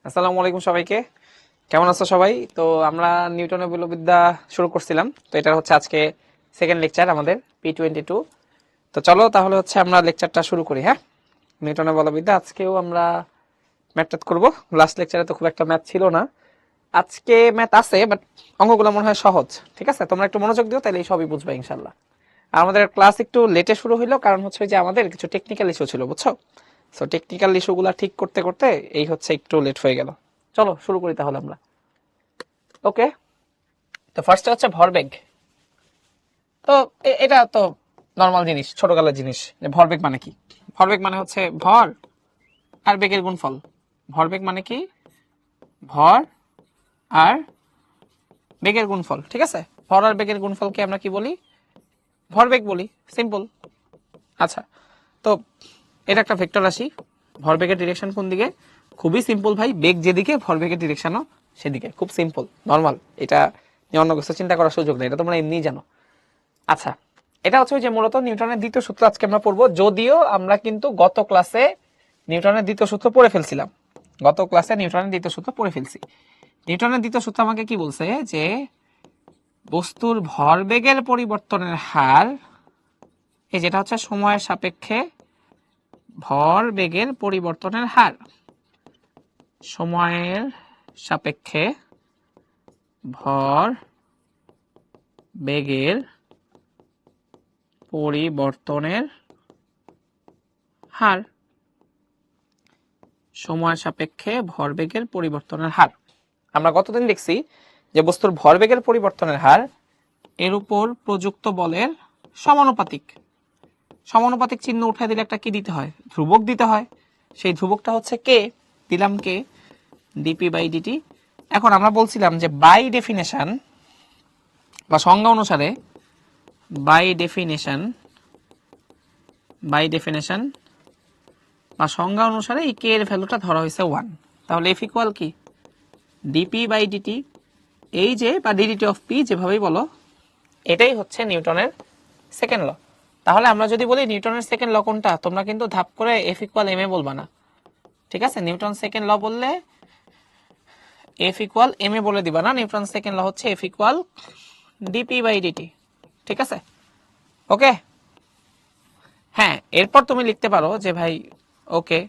আসসালামু আলাইকুম সবাইকে। কেমন আছো সবাই? তো আমরা নিউটনের বলবিদ্যা শুরু করছিলাম, তো এটা হচ্ছে আজকে সেকেন্ড লেকচার আমাদের P22। তো চলো তাহলে হচ্ছে আমরা লেকচারটা শুরু করি। হ্যাঁ, নিউটনের বলবিদ্যা আজকেও আমরা ম্যাথ করব। লাস্ট লেকচারে তো খুব একটা ম্যাথ ছিল না, আজকে ম্যাথ আছে, বাট অঙ্কগুলো মনে হয় সহজ। ঠিক আছে, তোমরা একটু মনোযোগ দিও, তাহলে সবই বুঝবে ইনশাল্লাহ। আর আমাদের ক্লাস একটু লেটে শুরু হইলো, কারণ হচ্ছে যে আমাদের কিছু টেকনিক্যাল ইস্যু ছিল, বুঝছো? সো টেকনিক্যাল ইস্যুগুলো ঠিক করতে করতে এই হচ্ছে একটু লেট হয়ে গেল। চলো শুরু করি তাহলে আমরা। ওকে, তো ফার্স্টে হচ্ছে ভরবেগ। তো এটা তো নর্মাল জিনিস, ছোটকালের জিনিস, যে ভরবেগ মানে কি। ভরবেগ মানে হচ্ছে ভর আর বেগের গুণফল। ভরবেগ মানে কি? ভর আর বেগের গুণফল। ঠিক আছে, ভর আর বেগের গুণফলকে আমরা কি বলি? ভরবেগ বলি, সিম্পল। আচ্ছা, তো এটা একটা ভেক্টর রাশি, ভরবেগের ডিরেকশন কোন দিকে? খুবই সিম্পল ভাই, বেগ যেদিকে ভরবেগের ডিরেকশনও সেদিকে, খুব সিম্পল নর্মাল। এটা অন্য কিছু চিন্তা করার সুযোগ নেই, এটা তোমরা এমনিই জানো। আচ্ছা, এটা হচ্ছে যে মূলত নিউটনের দ্বিতীয় সূত্র আজকে আমরা পড়বো, যদিও আমরা কিন্তু গত ক্লাসে নিউটনের দ্বিতীয় সূত্র পড়ে ফেলছিলাম। গত ক্লাসে নিউটনের দ্বিতীয় সূত্র পড়ে ফেলছি। নিউটনের দ্বিতীয় সূত্র আমাকে কি বলছে? যে বস্তুর ভরবেগের পরিবর্তনের হার, এই যেটা হচ্ছে সময়ের সাপেক্ষে ভরবেগের পরিবর্তনের হার, সময়ের সাপেক্ষে ভর বেগের পরিবর্তনের হার, সময় সাপেক্ষে ভরবেগের পরিবর্তনের হার। আমরা গতদিন দেখছি যে বস্তুর ভরবেগের পরিবর্তনের হার এর উপর প্রযুক্ত বলের সমানুপাতিক। সমানুপাতিক চিহ্ন উঠায় দিলে একটা কি দিতে হয়? ধ্রুবক দিতে হয়। সেই ধ্রুবকটা হচ্ছে কে, দিলাম কে, ডিপি বাই ডিটি। এখন আমরা বলছিলাম যে বাই ডেফিনেশন বা সংজ্ঞা অনুসারে, বাই ডেফিনেশন বা সংজ্ঞা অনুসারে এই কে এর ভ্যালুটা ধরা হয়েছে 1। তাহলে এফ ইকুয়াল কি? ডিপি বাই ডিটি, এই যে বা ডিডিটি অফ পি, যেভাবেই বলো, এটাই হচ্ছে নিউটনের সেকেন্ড ল। তাহলে আমরা যদি বলি নিউটনের সেকেন্ড ল কোনটা, তোমরা কিন্তু ধাপ করে এফ ইকুয়াল এম এ বলবা না। ঠিক আছে, নিউটন সেকেন্ড ল বললে এফ ইকুয়াল এম এ বলে দিবা না। নিউটন সেকেন্ড ল হচ্ছে f equal d p by d t. ঠিক আছে, ওকে। হ্যাঁ, এরপর তুমি লিখতে পারো যে ভাই ওকে,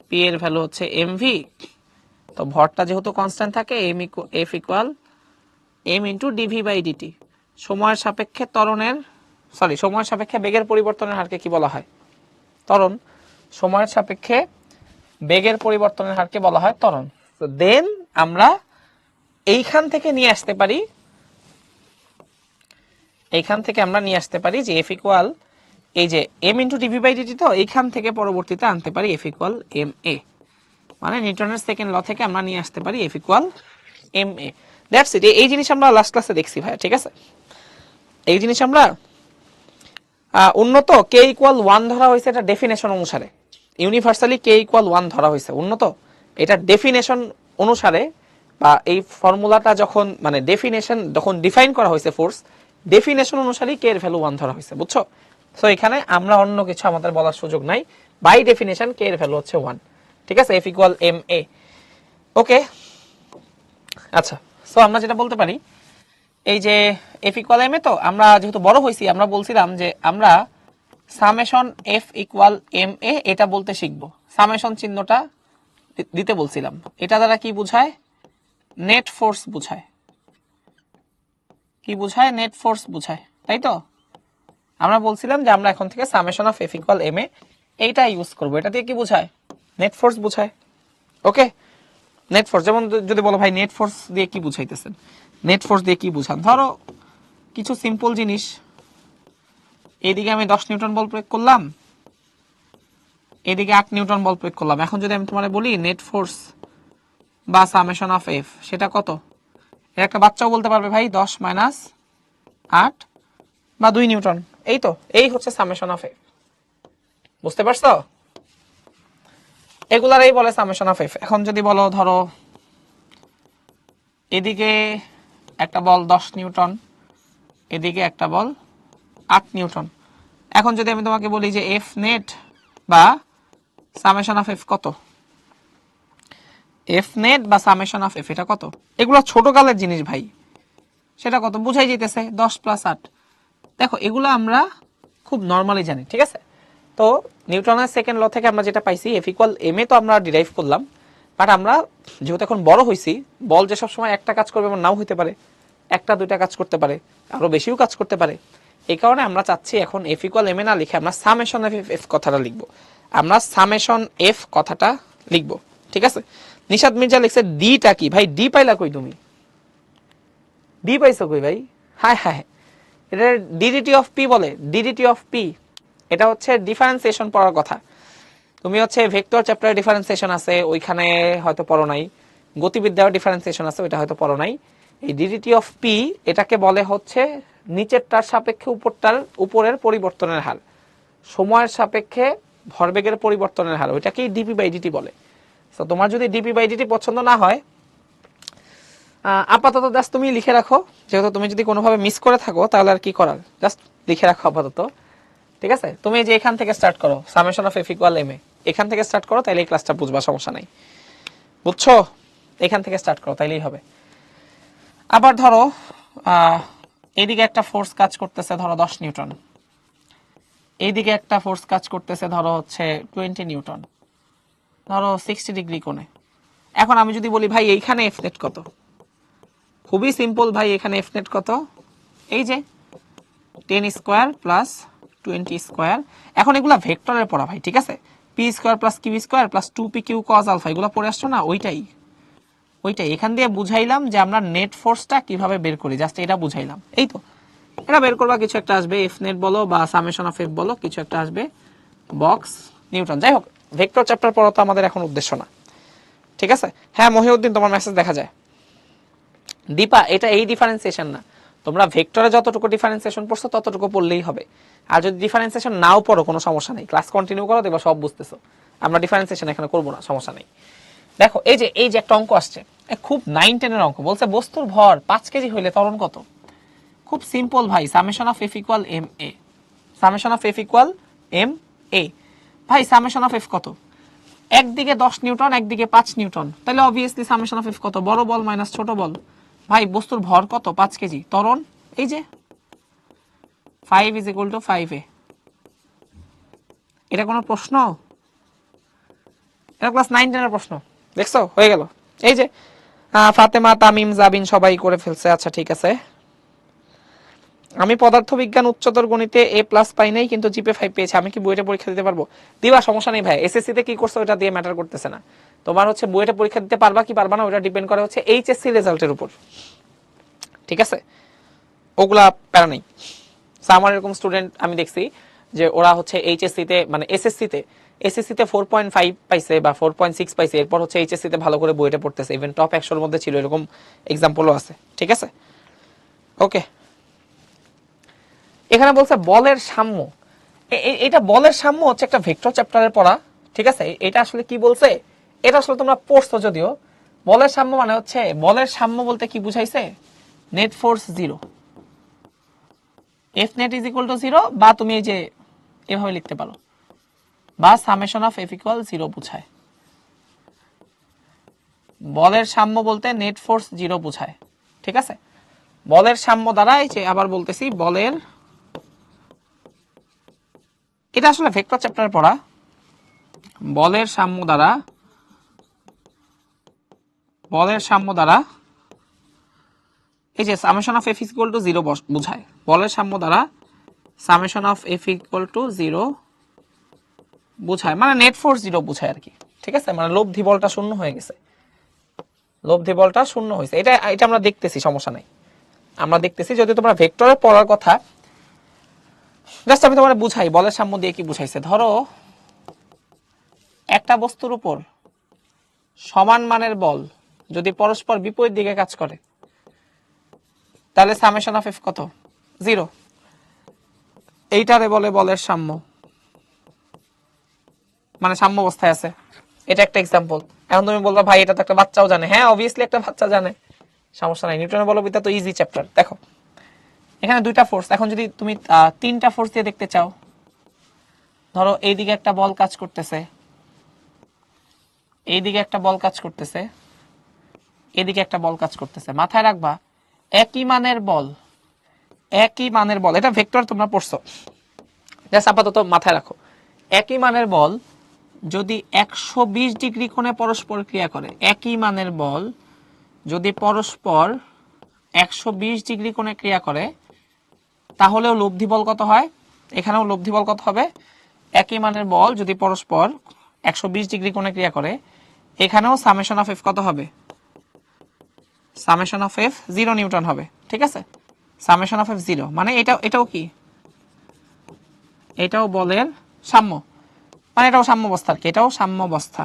পি এর ভ্যালু হচ্ছে এম ভি, তো ভরটা যেহেতু কনস্ট্যান্ট থাকে, f equal m into d v by d t. সময়ের সাপেক্ষে ত্বরণের, সময়ের সাপেক্ষে বেগের পরিবর্তনের হারকে কি বলা হয়? ত্বরণ। সময়ের সাপেক্ষে বেগের পরিবর্তনের হারকে বলা হয় ত্বরণ। তো দেন আমরা এইখান থেকে নিয়ে আসতে পারি যে এফ ইকুয়াল, এই যে m into d v by d t, তো এইখান থেকে পরবর্তীতে আনতে পারি এফ ইকুয়াল এম এ। মানে নিউটনের সেকেন্ড ল থেকে আমরা নিয়ে আসতে পারি f equal m a. That's it. এই জিনিস আমরা লাস্ট ক্লাসে দেখছি ভাই। ঠিক আছে, এই জিনিস আমরা উন্নত কে ইকুয়াল 1 ধরা হয়েছে, এটা ডেফিনেশন অনুসারে। ইউনিভার্সালি কে ইকুয়াল 1 ধরা হয়েছে উন্নত, এটা ডেফিনেশন অনুসারে, বা এই ফর্মুলাটা যখন মানে ডেফিনেশন যখন ডিফাইন করা হয়েছে ফোর্স, ডেফিনেশন অনুসারে কে এর ভ্যালু 1 ধরা হয়েছে, বুঝছো? সো এখানে আমরা অন্য কিছু আমাদের বলার সুযোগ নাই, বাই ডেফিনেশন কে এর ভ্যালু হচ্ছে 1। ঠিক আছে, এফ ইকুয়াল এম এ। ওকে, আচ্ছা। সো আমরা যেটা বলতে পারি, এই যে এফ ইকুয়াল এম এ, তো আমরা যেহেতু বড় হয়েছি, আমরা বলছিলাম যে আমরা সামেশন এফ ইকুয়াল এম এ এটা বলতে শিখবো। সামেশন চিহ্নটা দিতে বলছিলাম, এটা দ্বারা কি বুঝায়? নেট ফোর্স বুঝায়। কি বুঝায়? নেট ফোর্স বুঝায়, তাই তো? আমরা বলছিলাম যে আমরা এখন থেকে summation of F equal m a এইটা ইউজ করবো। এটা দিয়ে কি বুঝায়? নেট ফোর্স বুঝায়। ওকে, নেট ফোর্স। যেমন যদি বলো ভাই নেট ফোর্স দিয়ে কি বুঝাইতেছেন, নেট ফোর্স দিয়ে কি বুঝান? ধরো কিছু সিম্পল জিনিস, এইদিকে আমি 10 নিউটন বল প্রয়োগ করলাম, এদিকে 8 নিউটন বল প্রয়োগ করলাম। এখন যদি আমি তোমার বলি নেট ফোর্স বা সামেশন অফ এফ, সেটা কত? একটা বাচ্চাও বলতে পারবে ভাই 10 মাইনাস 8 বা 2 নিউটন। এই তো, এই হচ্ছে সামেশন অফ এফ। বুঝতে পারছো? এগুলারই বলে সামেশন অফ এফ। এখন যদি বলো ধরো এদিকে একটা বল 10 নিউটন, এদিকে একটা বল 8 নিউটন। এখন যদি আমি তোমাকে বলি যে এফ নেট বা সামেশন অফ এফ কত, এফ নেট বা সামেশন অফ এফ, এটা কত? এগুলো ছোট কালের জিনিস ভাই, সেটা কত বুঝাই যেতেছে 10 + 8। দেখো এগুলো আমরা খুব নর্মালি জানি, ঠিক আছে? তো নিউটনের সেকেন্ড ল থেকে আমরা যেটা পাইছি এফ ইকুয়াল এম এ তো আমরা ডিরাইভ করলাম, বাট আমরা যেহেতু এখন বড় হয়েছি, বল যে সবসময় একটা কাজ করবে এমন নাও হইতে পারে, একটা দুইটা কাজ করতে পারে, আরো বেশিও কাজ করতে পারে। এই কারণে আমরা চাচ্ছি এখন এফ ইকুয়াল এম এ না লিখে আমরা সামেশন এফ এফ কথাটা লিখবো। আমরা সামেশন এফ কথাটা লিখবো, ঠিক আছে? নিশাদ মির্জা লিখছে ডিটা কি? ভাই ডি পাইলা কই তুমি? ডি পাইছো কই ভাই? হায় হায়, এটা ডিডিটি অফ পি বলে, ডিডিটি অফ পি। এটা হচ্ছে ডিফারেন্সিয়েশন পড়ার কথা। তুমি হচ্ছে ভেক্টর চ্যাপ্টারে ডিফারেন্সিয়েশন আছে, ওইখানে হয়তো পড়ো নাই। গতিবিদ্যার ডিফারেন্সিয়েশন আছে, ওইটা হয়তো পড়ো নাই। এই ডিডিটি অফ পি এটাকে বলে হচ্ছে নিচেরটার সাপেক্ষে উপরের পরিবর্তনের হার, সময়ের সাপেক্ষে ভরবেগের পরিবর্তনের হার, ওইটাকেই ডিপি বাই ডিটি বলে। তো তোমার যদি ডিপি বাই ডিটি পছন্দ না হয়, আপাতত জাস্ট তুমি লিখে রাখো, যেহেতু তুমি যদি কোনোভাবে মিস করে থাকো তাহলে আর কি করার, জাস্ট লিখে রাখো আপাতত, ঠিক আছে? তুমি যে এখান থেকে স্টার্ট করো, summation of F equal m a, এখান থেকে স্টার্ট করো, তাইলে এই ক্লাসটা বুঝবা, সমস্যা নাই, বুঝছো? এখান থেকে স্টার্ট করো, তাইলেই হবে। আবার ধরো এইদিকে একটা ফোর্স কাজ করতেছে ধরো 10 নিউটন, এইদিকে একটা ফোর্স কাজ করতেছে ধরো হচ্ছে 20 নিউটন, ধরো 60 ডিগ্রি কোণে। এখন আমি যদি বলি ভাই এইখানে এফ নেট কত, খুবই সিম্পল ভাই, এখানে এফ নেট কত? এই যে 10 স্কোয়ার প্লাস 20 স্কোয়ার। এখন এগুলা ভেক্টরের পড়া ভাই, ঠিক আছে? P square plus q square plus 2p q cos alpha, এগুলো পড়ে আসছো না? ওইটাই এখান দিয়ে বুঝাইলাম যে আমরা নেট ফোর্সটা কিভাবে বের করি, জাস্ট এটা বুঝাইলাম। এই তো এটা বের করবা, কিছু একটা আসবে, এফ নেট বলো বা সামেশন অফ এফ বলো, কিছু একটা আসবে, বক্স নিউটন। যাই হোক, ভেক্টর চ্যাপ্টার পড়া তো আমাদের এখন উদ্দেশ্য না, ঠিক আছে? হ্যাঁ মহিউদ্দিন, তোমার মেসেজ দেখা যায়। দীপা, এটা এই ডিফারেন্সিয়েশন না, তোমরা ভেক্টরে যতটুকু ডিফারেন্সিয়েশন পড়ছো ততটুকু পড়লেই হবে। আর যদি ডিফারেন্সিয়েশন নাও পড়ো কোনো সমস্যা নেই, ক্লাস কন্টিনিউ করো, দেখবা সব বুঝতেছো। আমরা ডিফারেন্সিয়েশন এখানে করবো না, সমস্যা নেই। দেখো এই যে একটা অঙ্ক আসছে, খুব 9-10 এর অঙ্ক, বলছে বস্তুর ভর 5 কেজি হইলে ত্বরণ কত? খুব সিম্পল ভাই, summation of F equal m a, summation of F equal m a. ভাই সামেশন অফ এফ কত? একদিকে 10 নিউটন, একদিকে 5 নিউটন, তাহলে অবভিয়াসলি সামেশন অফ এফ কত? বড় বল মাইনাস ছোট বল। ভাই বস্তুর ভর কত? 5 কেজি, ত্বরণ এই যে 5 ইজ ইকুয়াল টু 5a। এটা কোনো প্রশ্ন? এটা ক্লাস 9-10 এর প্রশ্ন, দেখছো? হয়ে গেল। এই যে ফাতেমা, তামিম, জাবিন সবাই করে ফেলছে। আচ্ছা ঠিক আছে। আমি পদার্থবিজ্ঞান উচ্চতর গণিতে এ প্লাস পাই নাই, কিন্তু জিপে 5 পেয়েছি, আমি কি বুয়েটে পরীক্ষা দিতে পারবো? দিবা, সমস্যা নেই ভাই। এসএসসি তে কি করছো ওটা দিয়ে ম্যাটার করতেছে না। তোমার হচ্ছে বুয়েটে পরীক্ষা দিতে পারবা কি পারবা না ওটা ডিপেন্ড করে হচ্ছে এইচএসসি রেজাল্টের উপর, ঠিক আছে? ওগুলা প্যারা নেই। আমার এরকম স্টুডেন্ট আমি দেখছি যে ওরা হচ্ছে এইচএসসি তে মানে এসএসসি তে 4.5 পাইছে বা 4.6 পাইছে, এরপর হচ্ছে এইচএসসি তে ভালো করে বুয়েটে পড়তেছে, ইভেন টপ 100 এর মধ্যে ছিল, এরকম এক্সাম্পলও আছে, ঠিক আছে? ওকে, এখানে বলছে বলের সাম্য। এটা বলের সাম্য হচ্ছে একটা ভেক্টর চ্যাপ্টারের পড়া, ঠিক আছে? এটা আসলে কি বলছে, এটা আসলে তোমরা পড়ছো যদিও। বলের সাম্য মানে হচ্ছে, বলের সাম্য বলতে কি বুঝাইছে? Net force 0, F net is equal to 0, বা তুমি এই যে এভাবে লিখতে পারো, বা সামেশন অফ এফ ইকুয়াল 0 বুঝায়। বলের সাম্য বলতে নেট ফোর্স 0 বুঝায়, ঠিক আছে? বলের সাম্য দ্বারা, এই যে আবার বলতেছি, বলের, এটা আসলে ভেক্টর চ্যাপ্টার পড়া। বলের সাম্য দ্বারা, বলের সাম্য দ্বারা এই যে summation of F equal to 0 বুঝায়। বলের সাম্য দ্বারা summation of F equal to 0 বুঝায়, মানে নেট ফোর্স 0 বুঝায় আর কি, ঠিক আছে? মানে লব্ধি বলটা শূন্য হয়ে গেছে, লব্ধি বলটা শূন্য হয়েছে। এটা আমরা দেখতেছি, সমস্যা নাই, আমরা দেখতেছি। যদি তোমরা ভেক্টরে পড়ার কথা, জাস্ট আমি তোমার বুঝাই বলের সাম্য দিয়ে কি বুঝাইছে। ধরো একটা বস্তুর উপর সমান মানের বল যদি পরস্পর বিপরীত দিকে কাজ করে, তাহলে সামেশন অফ এফ কত? 0। এইটারে বলে বলের সাম্য, মানে সাম্য অবস্থায় আছে। এটা একটা এক্সাম্পল। এখন তুমি বলবা ভাই এটা তো একটা বাচ্চাও জানে। হ্যাঁ অবভিয়াসলি একটা বাচ্চা জানে, সমস্যা নাই। নিউটনের বলবিদ্যা তো ইজি চ্যাপ্টার। দেখো এখানে দুইটা ফোর্স, এখন যদি তুমি তিনটা ফোর্স দিয়ে দেখতে চাও, ধরো এইদিকে একটা বল কাজ করতেছে, এইদিকে একটা বল কাজ করতেছে, এদিকে একটা বল কাজ করতেছে। মাথায় রাখবা একই মানের বল, একই মানের বল, এটা ভেক্টর তোমরা পড়ছো, জাস্ট আপাতত মাথায় রাখো। একই মানের বল যদি 120 ডিগ্রি কোণে পরস্পর ক্রিয়া করে, একই মানের বল যদি পরস্পর 120 ডিগ্রি কোণে ক্রিয়া করে, তাহলেও লব্ধি বল কত হয়? এখানেও লব্ধি বল কত হবে? একই মানের বল যদি পরস্পর 120 ডিগ্রি কোণে ক্রিয়া করে, এখানেও সামেশন অফ এফ কত হবে? সামেশন অফ এফ 0 নিউটন হবে। ঠিক আছে, সামেশন অফ এফ 0, মানে এটাও কি, এটাও বলের সাম্য, মানে এটাও সাম্যাবস্থা আর কি, এটাও সাম্যাবস্থা,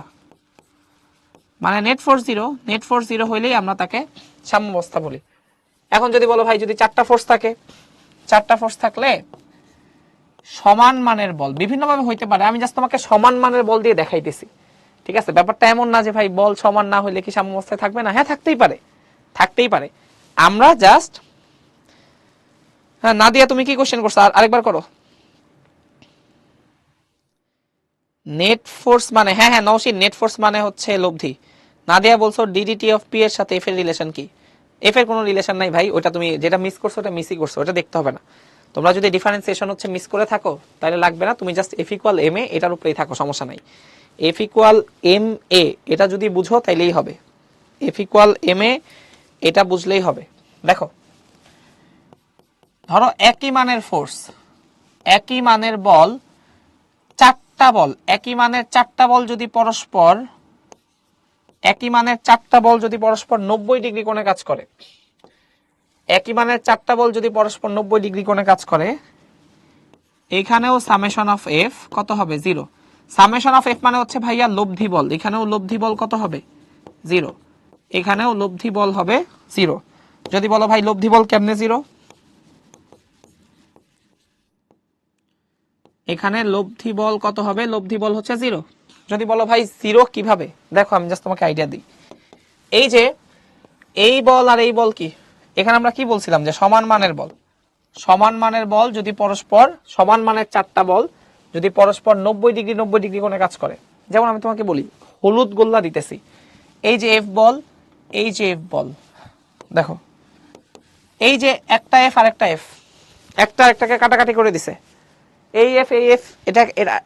মানে নেট ফোর্স 0, নেট ফোর্স 0 হইলেই আমরা তাকে সাম্যাবস্থা বলি। এখন যদি বলো ভাই যদি 4টা ফোর্স থাকে, 4টা ফোর্স থাকলে সমান মানের বল বিভিন্নভাবে হইতে পারে, আমি জাস্ট তোমাকে সমান মানের বল দিয়ে দেখাইতেছি। ঠিক আছে, ব্যাপারটা এমন না যে ভাই বল সমান না হইলে কি সাম্যাবস্থায় থাকবে না, হ্যাঁ থাকতেই পারে, থাকতেই পারে। আমরা জাস্ট, হ্যাঁ নাদিয়া তুমি কি কোশ্চেন করছো আরেকবার করো। নেট ফোর্স মানে, হ্যাঁ হ্যাঁ নওশিন, নেট ফোর্স মানে হচ্ছে লব্ধি। নাদিয়া বলছো ডিডিটি অফ পি এর সাথে এফ এর রিলেশন কি? এফ এর কোনো রিলেশন নাই ভাই, ওটা তুমি যেটা মিস করছো ওটা মিসই করছো, ওটা দেখতে হবে না। তোমরা যদি ডিফারেন্সিয়েশন হচ্ছে মিস করে থাকো তাহলে লাগবে না, তুমি জাস্ট এফ ইকুয়াল এম এ এটার উপরেই থাকো, সমস্যা নাই। এফ ইকুয়াল এম এ এটা যদি বুঝো তাইলেই হবে, এফ ইকুয়াল এম এ এটা বুঝলেই হবে। দেখো ধরো একই মানের ফোর্স, একই মানের বল, 4টা বল, একই মানের 4টা বল যদি পরস্পর, একই মানের 4টা বল যদি পরস্পর 90 ডিগ্রি কোণে কাজ করে, একই মানের 4টা বল যদি পরস্পর 90 ডিগ্রি কোণে কাজ করে, এখানেও সামেশন অফ এফ কত হবে? 0। সামেশন অফ এফ মানে হচ্ছে ভাইয়া লব্ধি বল, এখানেও লব্ধি বল কত হবে? 0, এখানেও লব্ধি বল হবে 0। যদি বলো ভাই লব্ধি বল কেমনে 0, এখানে লব্ধি বল কত হবে? লব্ধি বল হচ্ছে 0। যদি বলো ভাই 0 কিভাবে, দেখো আমি জাস্ট তোমাকে আইডিয়া দিই। এই যে এই বল আর এই বল কি, এখানে আমরা কি বলছিলাম যে সমান মানের বল, সমান মানের বল যদি পরস্পর, সমান মানের 4টা বল যদি পরস্পর 90 ডিগ্রি 90 ডিগ্রি কোণে কাজ করে, যেমন আমি তোমাকে বলি হলুদ গোল্লা দিতেছি, এই যে এফ বল, এই যে এফ বল, দেখো এই যে একটা এফ আর একটা এফ, একটা আরেকটাকে কাটাকাটি করে দিছে, এই এফ এটা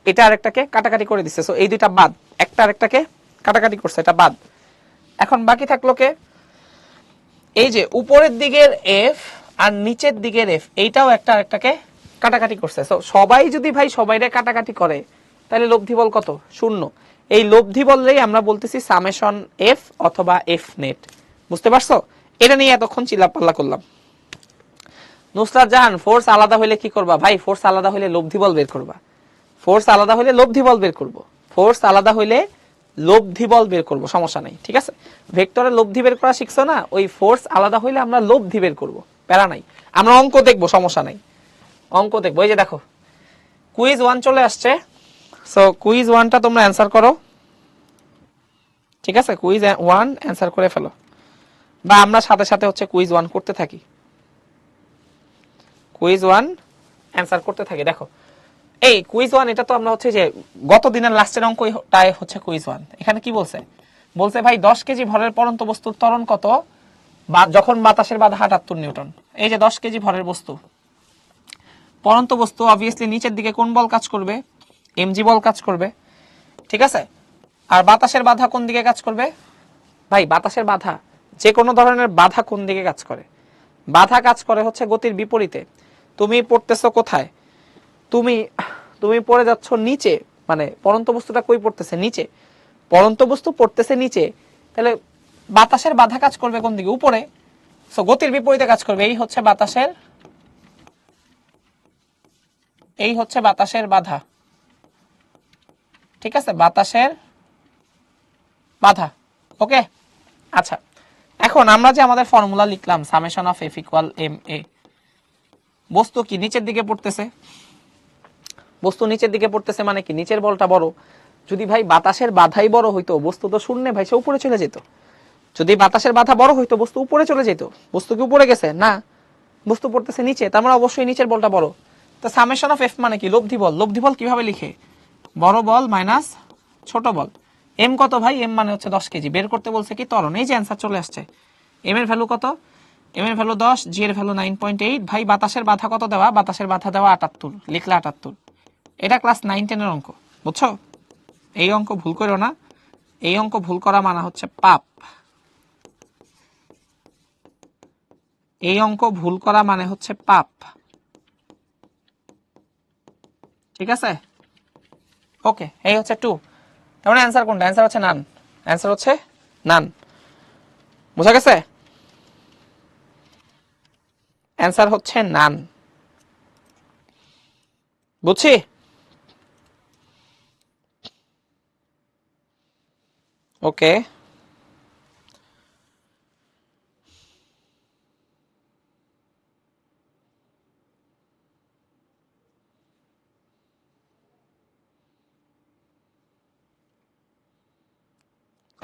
এটা আরেকটাকে কাটাকাটি করে দিছে, সো এই দুইটা বাদ, একটা আরেকটাকে কাটাকাটি করছে, এটা বাদ। এখন বাকি থাকলো কে? এই যে উপরের দিকের এফ আর নিচের দিকের এফ, এইটাও একটা আরেকটাকে কাটাকাটি করছে। সো সবাই যদি ভাই সবাইরে কাটাকাটি করে তাহলে লব্ধি বল কত? 0। এই লব্ধি বললেই আমরা বলতেছি সামেশন এফ অথবা এফ নেট। বুঝতে পারছো? এটা নিয়ে এতক্ষণ চিল্লাপাল্লা করলাম। নুসরাত জাহান, ফোর্স আলাদা হইলে কি করবা? ভাই ফোর্স আলাদা হইলে লব্ধি বল বের করবা, ফোর্স আলাদা হইলে লব্ধি বল বের করবো, ফোর্স আলাদা হইলে লব্ধি বল বের করবো, সমস্যা নাই। ঠিক আছে, ভেক্টরে লব্ধি বের করা শিখছো না, ওই ফোর্স আলাদা হইলে আমরা লব্ধি বের করবো, প্যারা নাই। আমরা অঙ্ক দেখবো, সমস্যা নাই, অঙ্ক দেখবো। এই যে দেখো কুইজ 1 চলে আসছে, সো কুইজ 1টা তোমরা অ্যান্সার করো। ঠিক আছে, কুইজ 1 অ্যান্সার করে ফেলো, বা আমরা সাথে সাথে হচ্ছে কুইজ 1 করতে থাকি, কুইজ 1 অ্যান্সার করতে থাকি। দেখো এই কুইজ 1 এটা তো আমরা হচ্ছে যে গত দিনের লাস্টের অঙ্কটাই হচ্ছে কুইজ 1। এখানে কি বলছে? বলছে ভাই 10 কেজি ভরের পরন্ত বস্তুর ত্বরণ কত যখন বাতাসের বাধা 78 নিউটন। এই যে 10 কেজি ভরের বস্তু, পরন্ত বস্তু, অবভিয়াসলি নিচের দিকে কোন বল কাজ করবে? এমজি বল কাজ করবে। ঠিক আছে, আর বাতাসের বাধা কোন দিকে কাজ করবে? ভাই বাতাসের বাধা, যে কোনো ধরনের বাধা কোন দিকে কাজ করে? বাধা কাজ করে হচ্ছে গতির বিপরীতে। তুমি পড়তেছো কোথায়? তুমি পড়ে যাচ্ছ নিচে, মানে পরন্ত বস্তুটা কই পড়তেছে? নিচে। পরন্ত বস্তু পড়তেছে নিচে, তাহলে বাতাসের বাধা কাজ করবে কোন দিকে? উপরে। সো গতির বিপরীতে কাজ করবে। এই হচ্ছে বাতাসের বাধা। ঠিক আছে, বাতাসের বাধা। ওকে, আচ্ছা এখন আমরা যে আমাদের ফর্মুলা লিখলাম summation of F equal m a, বস্তু কি নিচের দিকে পড়তেছে? বস্তু নিচের দিকে পড়তেছে মানে কি? নিচের বলটা বড়। যদি ভাই বাতাসের বাধাই বড় হইতো, বস্তু তো শূন্যে ভাই সে উপরে চলে যেত। যদি বাতাসের বাধা বড় হইতো, বস্তু উপরে চলে যেত। বস্তু কি উপরে গেছে? না, বস্তু পড়তেছে নিচে, তার মানে অবশ্যই নিচের বলটা বড়। তো সামেশন অফ এফ মানে কি? লব্ধি বল। লব্ধি বল কিভাবে লিখে? বড় বল মাইনাস ছোট বল। এম কত ভাই? এম মানে হচ্ছে 10 কেজি। বের করতে বলছে কি ত্বরণ। এই যে অ্যান্সার চলে আসছে। এম এর ভ্যালু কত? এম এর ভ্যালু 10, জি এর ভ্যালু 9.8। ভাই বাতাসের বাধা কত দেওয়া? বাতাসের বাধা দেওয়া 78, লিখলা 78। এটা ক্লাস 9-10 এর অঙ্ক, বুঝছো? এই অঙ্ক ভুল করো না। এই অঙ্ক ভুল করা মানে হচ্ছে পাপ। এই অঙ্ক ভুল করা মানে হচ্ছে পাপ, ঠিক আছে? ওকে, এই হচ্ছে 2। তার মানে অ্যান্সার কোনটা? অ্যান্সার হচ্ছে নান। অ্যান্সার হচ্ছে নান। বুঝা গেছে? অ্যান্সার হচ্ছে নান। বুঝছি? ওকে,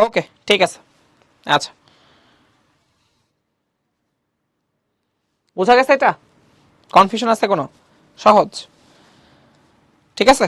ওকে, ঠিক আছে। আচ্ছা, বুঝা গেছে? এটা কনফিউশন আছে কোনো? সহজ, ঠিক আছে?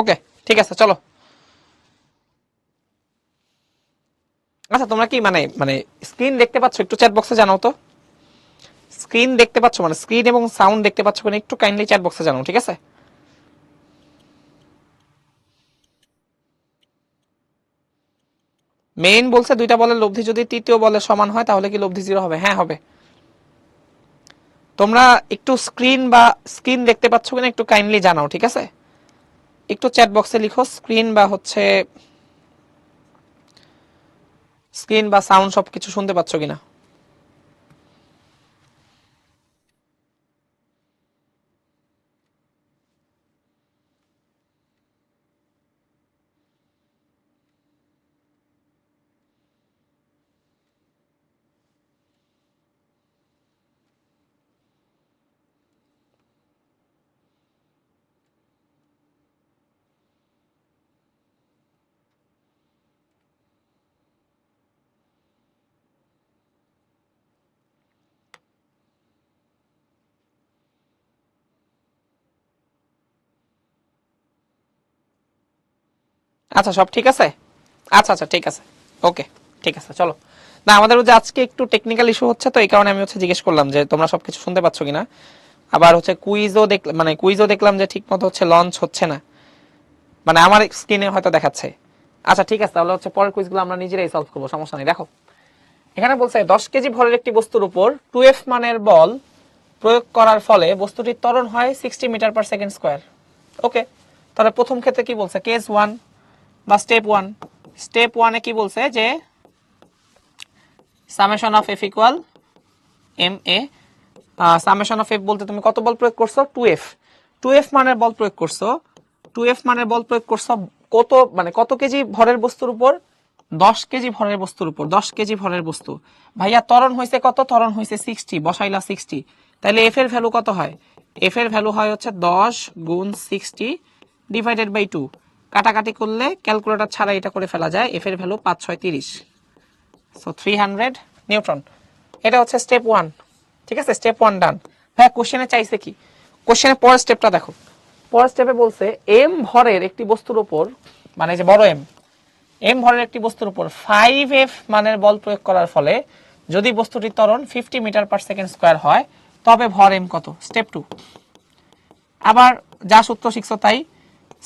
ওকে, ঠিক আছে, চলো। আচ্ছা, তোমরা কি মানে মানে স্ক্রিন দেখতে পাচ্ছ? একটু চ্যাট বক্সে জানাও তো। স্ক্রিন দেখতে পাচ্ছ, মানে স্ক্রিন এবং সাউন্ড দেখতে পাচ্ছ কিনা একটু কাইন্ডলি চ্যাট বক্সে জানাও, ঠিক আছে? মেইন বলছে দুইটা বলের লব্ধি যদি তৃতীয় বলের সমান হয় তাহলে কি লব্ধি 0 হবে? হ্যাঁ, হবে। তোমরা একটু স্ক্রিন দেখতে পাচ্ছ কিনা একটু কাইন্ডলি জানাও, ঠিক আছে? একটু চ্যাট বক্সে লিখো স্ক্রিন বা হচ্ছে স্ক্রিন বা সাউন্ড সবকিছু শুনতে পাচ্ছ কিনা। আচ্ছা, সব ঠিক আছে? আচ্ছা আচ্ছা, ঠিক আছে। ওকে, ঠিক আছে, চলো। না, আমাদের যে আজকে একটু টেকনিক্যাল ইস্যু হচ্ছে, তো এই কারণে আমি হচ্ছে জিজ্ঞেস করলাম যে তোমরা সবকিছু শুনতে পাচ্ছ কিনা। আবার হচ্ছে কুইজও দেখলাম যে ঠিক মতো হচ্ছে লঞ্চ হচ্ছে না, মানে আমার স্ক্রিনে হয়তো দেখাচ্ছে। আচ্ছা, ঠিক আছে, তাহলে হচ্ছে পরের কুইজগুলো আমরা নিজেরাই সলভ করবো, সমস্যা নেই। দেখো, এখানে বলছে 10 কেজি ভরের একটি বস্তুর উপর 2F মানের বল প্রয়োগ করার ফলে বস্তুটির ত্বরণ হয় 60 মিটার পার সেকেন্ড স্কোয়ার। ওকে, তাহলে প্রথম ক্ষেত্রে কি বলছে? কেস 1 বা স্টেপ 1। স্টেপ 1 এ কি বলছে যে summation of F equal m a. Summation of f বলতে তুমি কত বল প্রয়োগ করছো? 2F। 2F মানের বল প্রয়োগ করছো। 2F মানের বল প্রয়োগ করছো কত, মানে কত কেজি ভরের বস্তুর উপর? 10 কেজি ভরের বস্তুর উপর। 10 কেজি ভরের বস্তু। ভাইয়া ত্বরণ হয়েছে কত? ত্বরণ হয়েছে 60, বসাইলা 60। তাহলে এফ এর ভ্যালু কত হয়? এফ এর ভ্যালু হয় হচ্ছে 10 গুণ 60 ডিভাইডেড বাই 2। কাটাকাটি করলে ক্যালকুলেটর ছাড়া এটা করে ফেলা যায়। এফ এর ভ্যালু 5 6 30, সো 300 নিউটন। এটা হচ্ছে স্টেপ 1, ঠিক আছে? স্টেপ 1 ডান। হ্যাঁ, কোশ্চেনে চাইছে কি? কোশ্চেনের পরের স্টেপটা দেখো। পরের স্টেপে বলছে এম ভরের একটি বস্তুর উপর, মানে যে বড় এম, এম ভরের একটি বস্তুর উপর 5F মানের বল প্রয়োগ করার ফলে যদি বস্তুটির ত্বরণ 50 মিটার পার সেকেন্ড স্কোয়ার হয় তবে ভর এম কত? স্টেপ 2। আবার যা সূত্র শিখছো তাই,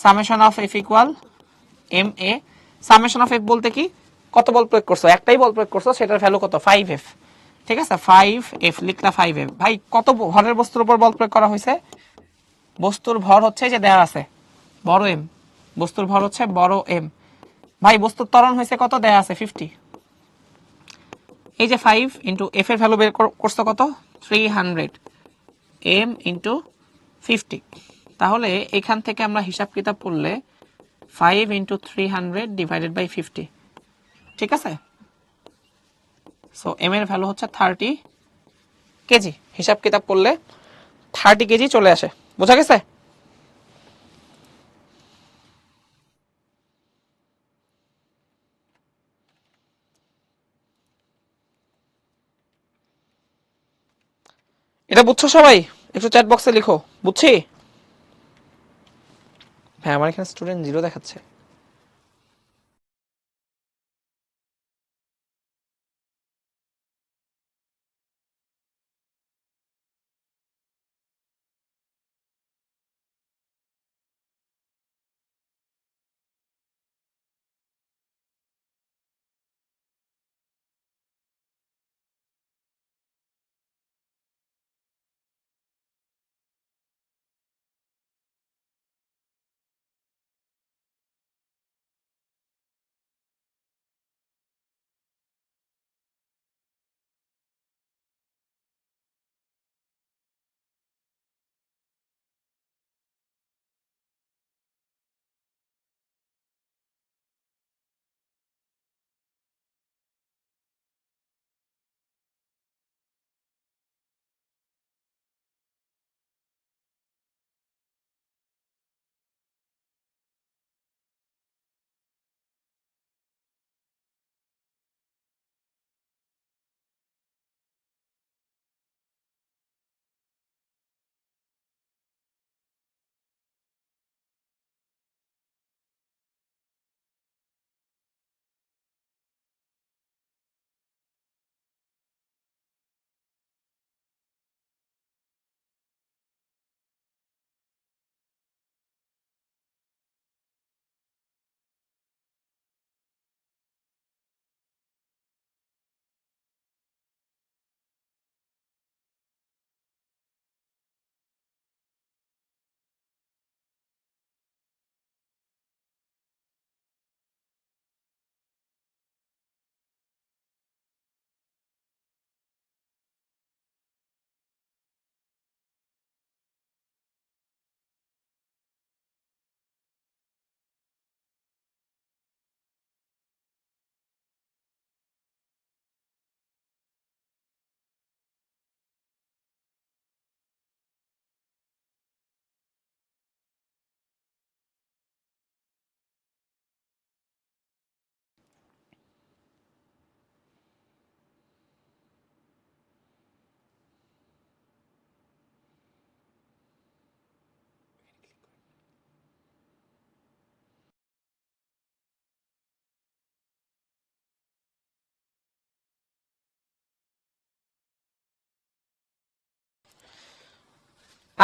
summation of F equal m a. Summation of f বলতে কি? কত বল প্রয়োগ করছো? একটাই বল প্রয়োগ করছো, সেটার ভ্যালু কত? 5F। ঠিক আছে, 5F লিখলা 5F। ভাই কত ভরের বস্তুর উপর বল প্রয়োগ করা হয়েছে? বস্তুর ভর হচ্ছে যে দেওয়া আছে বড় এম। বস্তুর ভর হচ্ছে বড় এম। ভাই বস্তুর ত্বরণ হয়েছে কত? দেয়া আছে 50। এই যে 5 ইন্টু এফ এর ভ্যালু বের করছো কত? 300 এম ইন্টু 50। তাহলে এখান থেকে আমরা হিসাব কিতাব করলে 5 ইন্টু 300 ডিভাইডেড বাই 50, ঠিক আছে। সো এম এর ভ্যালু হচ্ছে 30 কেজি, হিসাব কিতাব করলে 30 কেজি চলে আসে। বোঝা গেছে? এটা বুঝছো সবাই? একটু চ্যাট বক্সে লিখো বুঝছি। হ্যাঁ আমার এখানে স্টুডেন্ট 0 দেখাচ্ছে।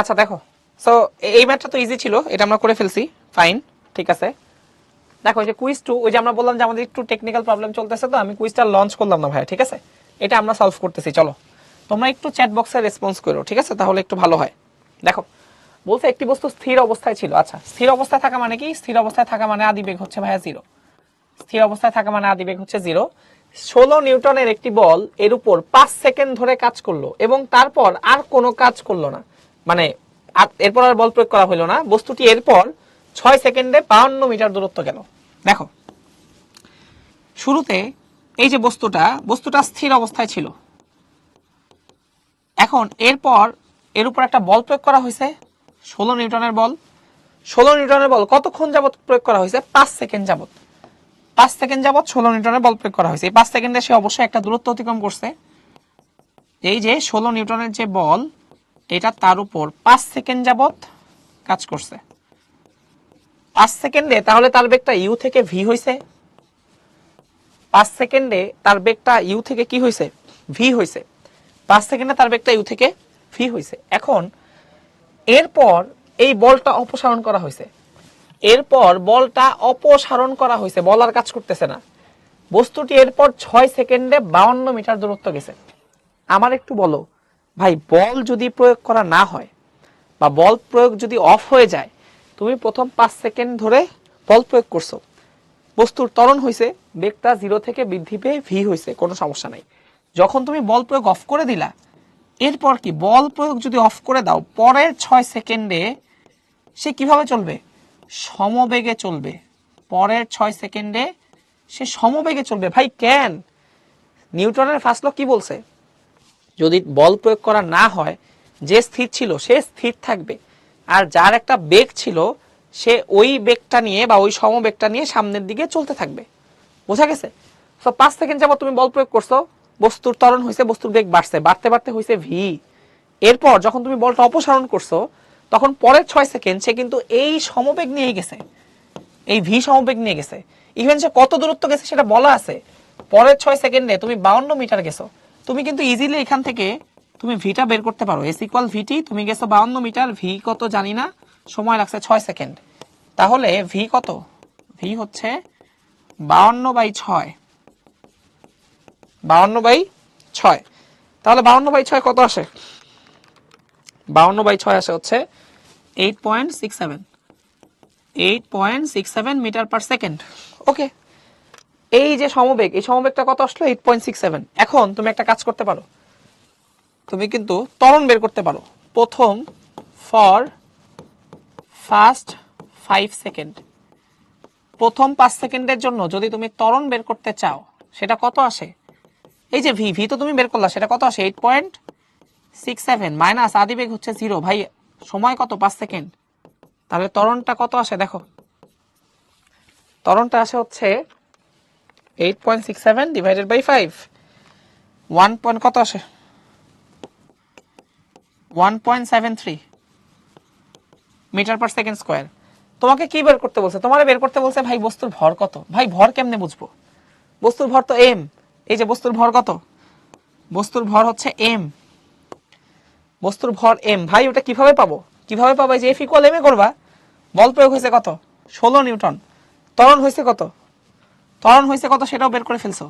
আচ্ছা দেখো, সো এই ম্যাথটা তো ইজি ছিল, এটা আমরা করে ফেলছি, ফাইন, ঠিক আছে। দেখো এই যে কুইজ 2, ওই যে আমরা বললাম যে আমাদের একটু টেকনিক্যাল প্রবলেম চলতেছে, তো আমি কুইজটা লঞ্চ করলাম না ভাই, ঠিক আছে। এটা আমরা সলভ করতেছি, চলো তোমরা একটু চ্যাট বক্সে রেসপন্স করো, ঠিক আছে, তাহলে একটু ভালো হয়। দেখো বলছে একটি বস্তু স্থির অবস্থায় ছিল। আচ্ছা স্থির অবস্থায় থাকা মানে কি? স্থির অবস্থায় থাকা মানে আদিবেগ হচ্ছে ভাইয়া 0। স্থির অবস্থায় থাকা মানে আদিবেগ হচ্ছে 0। 16 নিউটনের একটি বল এর উপর 5 সেকেন্ড ধরে কাজ করলো এবং তারপর আর কোনো কাজ করলো না, মানে এরপর আর বল প্রয়োগ করা হলো না। বস্তুটি এরপর 6 সেকেন্ডে 52 মিটার দূরত্ব গেল। দেখো শুরুতে এই যে বস্তুটা স্থির অবস্থায় ছিল, এখন এরপর এর উপর একটা বল প্রয়োগ করা হয়েছে, 16 নিউটনের বল। 16 নিউটনের বল কতক্ষণ যাবত প্রয়োগ করা হয়েছে? 5 সেকেন্ড যাবত। 5 সেকেন্ড যাবত 16 নিউটনের বল প্রয়োগ করা হয়েছে। এই 5 সেকেন্ডে সে অবশ্যই একটা দূরত্ব অতিক্রম করছে। এই যে 16 নিউটনের যে বল, এটা তার উপর 5 সেকেন্ড যাবত কাজ করছে। 5 সেকেন্ডে তাহলে তার বেগটা ইউ থেকে ভি হয়েছে। 5 সেকেন্ডে তার বেগটা ইউ থেকে কি হয়েছে? ভি হয়েছে। 5 সেকেন্ডে তার বেগটা ইউ থেকে ভি হয়েছে। এখন এরপর এই বলটা অপসারণ করা হয়েছে। বল আর কাজ করতেছে না। বস্তুটি এরপর 6 সেকেন্ডে 52 মিটার দূরত্ব গেছে। আমার একটু বলো ভাই, বল যদি প্রয়োগ করা না হয় বা বল প্রয়োগ যদি অফ হয়ে যায়, তুমি প্রথম 5 সেকেন্ড ধরে বল প্রয়োগ করছো, বস্তুর ত্বরণ হয়েছে, বেগটা 0 থেকে বৃদ্ধি পেয়ে ভি হয়েছে, কোনো সমস্যা নাই। যখন তুমি বল প্রয়োগ অফ করে দিলা, এরপর কি বল প্রয়োগ যদি অফ করে দাও, পরের 6 সেকেন্ডে সে কিভাবে চলবে? সমবেগে চলবে। পরের 6 সেকেন্ডে সে সমবেগে চলবে। ভাই কেন? নিউটনের ফার্স্ট ল কি বলছে? যদি বল প্রয়োগ করা না হয়, যে স্থির ছিল সে স্থির থাকবে, আর যার একটা বেগ ছিল সে ওই বেগটা নিয়ে বা ওই সমবেগটা নিয়ে সামনের দিকে চলতে থাকবে। বোঝা গেছে? তো 5 সেকেন্ড যাবত তুমি বল প্রয়োগ করছো, বস্তুর ত্বরণ হয়েছে, বস্তুর বেগ বাড়ছে, বাড়তে বাড়তে হয়েছে ভি। এরপর যখন তুমি বলটা অপসারণ করছো, তখন পরের 6 সেকেন্ড সে কিন্তু এই সমবেগ নিয়ে গেছে, এই ভি সমবেগ নিয়ে গেছে। ইভেন সে কত দূরত্ব গেছে সেটা বলা আছে। পরের 6 সেকেন্ডে তুমি 52 মিটার গেছো। তুমি কিন্তু ইজিলি এখান থেকে তুমি ভিটা বের করতে পারো। এস ইকুয়াল ভিটি, তুমি গেছো 52 মিটার, ভি কত জানি না, সময় লাগছে 6 সেকেন্ড। তাহলে ভি কত? ভি হচ্ছে 52/6, 52/6। তাহলে 52/6 কত আসে? 52/6 আসে হচ্ছে 8.67, 8.67 মিটার পার সেকেন্ড। ওকে, এই যে সমবেগ, এই সমবেগটা কত আসলো? 8.67। এখন তুমি একটা কাজ করতে পারো, তুমি কিন্তু ত্বরণ বের করতে পারো। প্রথম ফর ফার্স্ট 5 সেকেন্ড, প্রথম 5 সেকেন্ডের জন্য যদি তুমি ত্বরণ বের করতে চাও, সেটা কত আসে? এই যে ভি, ভি তো তুমি বের করলা, সেটা কত আসে? 8.67 মাইনাস আদিবেগ হচ্ছে 0। ভাই সময় কত? 5 সেকেন্ড। তাহলে ত্বরণটা কত আসে দেখো, ত্বরণটা আসে হচ্ছে 8.67 ডিভাইডেড বাই 5, 1 পয়েন্ট কত আসে? 1.73 মিটার পার সেকেন্ড স্কোয়ার। তোমাকে কি বের করতে বলছে? তোমারে বের করতে বলছে ভাই বস্তুর ভর কত। ভাই ভর কেমনে বুঝবো? বস্তুর ভর তো এম। এই যে বস্তুর ভর কত? বস্তুর ভর হচ্ছে এম, বস্তুর ভর এম। ভাই ওটা কিভাবে পাবো? কিভাবে পাবো? যে এফ ইকুয়াল এম এ করবা। বল প্রয়োগ হয়েছে কত? 16 নিউটন। ত্বরণ হয়েছে কত? ত্বরণ হয়েছে কত সেটাও বের করে ফেলছো।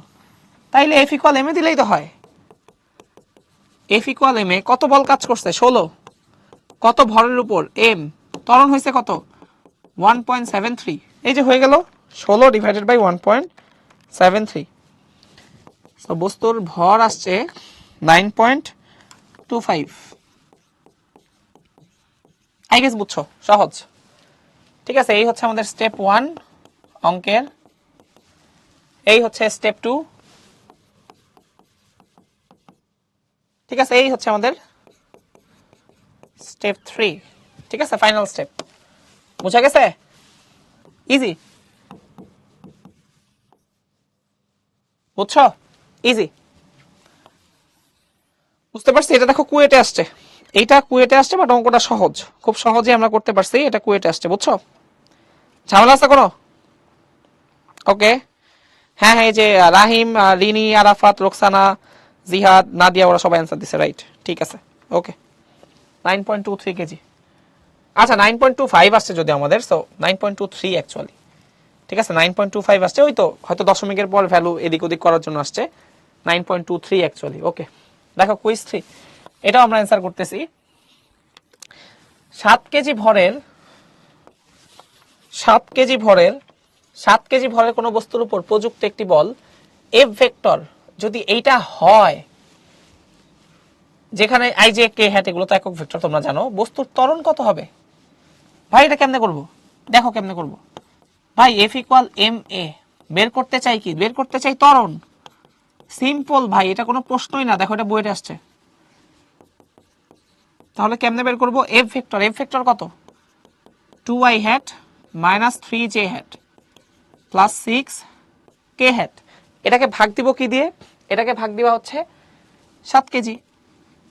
তাইলে এফ ইকুয়াল এম এ দিলেই তো হয়। এফ ইকুয়াল এম এ কত বল কাজ করছে? 16। কত ভরের উপর? এম। ত্বরণ হয়েছে কত? 1.73। এই যে হয়ে গেল 16 ডিভাইডেড বাই 1.73। তো বস্তুর ভর আসছে 9.25। আই গেস বুঝছো? সহজ। ঠিক আছে, এই হচ্ছে আমাদের স্টেপ 1 অঙ্কের। এই হচ্ছে স্টেপ 2। ঠিক আছে, এই হচ্ছে আমাদের স্টেপ 3। ঠিক আছে, ফাইনাল স্টেপ। বুঝা গেছে? ইজি, বুঝছো? ইজি, বুঝতে পারছি। এটা দেখো কুয়েটে আসছে, এইটা কুয়েটে আসছে, বাট অঙ্কটা সহজ, খুব সহজে আমরা করতে পারছি। এটা কুয়েটে আসছে, বুঝছো? ঝামেলা আছে কোনো? ওকে, হ্যাঁ হ্যাঁ, এই যে রাহিম, রিনি, আরাফাত, রোকসানা, জিহাদ, নাদিয়া, ওরা সবাই অ্যান্সার দিছে। রাইট, ঠিক আছে। ওকে, 9.23 কেজি। আচ্ছা 9.25 আসছে যদি আমাদের, সো 9.23 অ্যাকচুয়ালি। ঠিক আছে, 9.25 আসছে, ওই তো হয়তো দশমিকের পর ভ্যালু এদিক ওদিক করার জন্য আসছে। 9.23 অ্যাকচুয়ালি। ওকে, দেখো কুইজ 3, এটাও আমরা অ্যান্সার করতেছি। 7 কেজি ভরের 7 কেজি ভরের 7 কেজি ভরের কোনো বস্তুর উপর প্রযুক্ত একটি বল এফ ভেক্টর যদি এইটা হয়, যেখানে আই জে কে হ্যাট এগুলো তো একক ভেক্টর তোমরা জানো, বস্তুর ত্বরণ কত হবে? ভাই এটা কেমনে করব? দেখো কেমনে করব। ভাই এফ ইকুয়াল এম এ বের করতে চাই কি? বের করতে চাই ত্বরণ। সিম্পল ভাই, এটা কোনো প্রশ্নই না। দেখো এটা বইতে আসছে। তাহলে কেমনে বের করব? এফ ভেক্টর, এফ ভেক্টর কত? 2i hat minus 3j hat plus 6k hat. এটাকে ভাগ দিব কি দিয়ে? এটাকে ভাগ দিবা হচ্ছে 7 কেজি।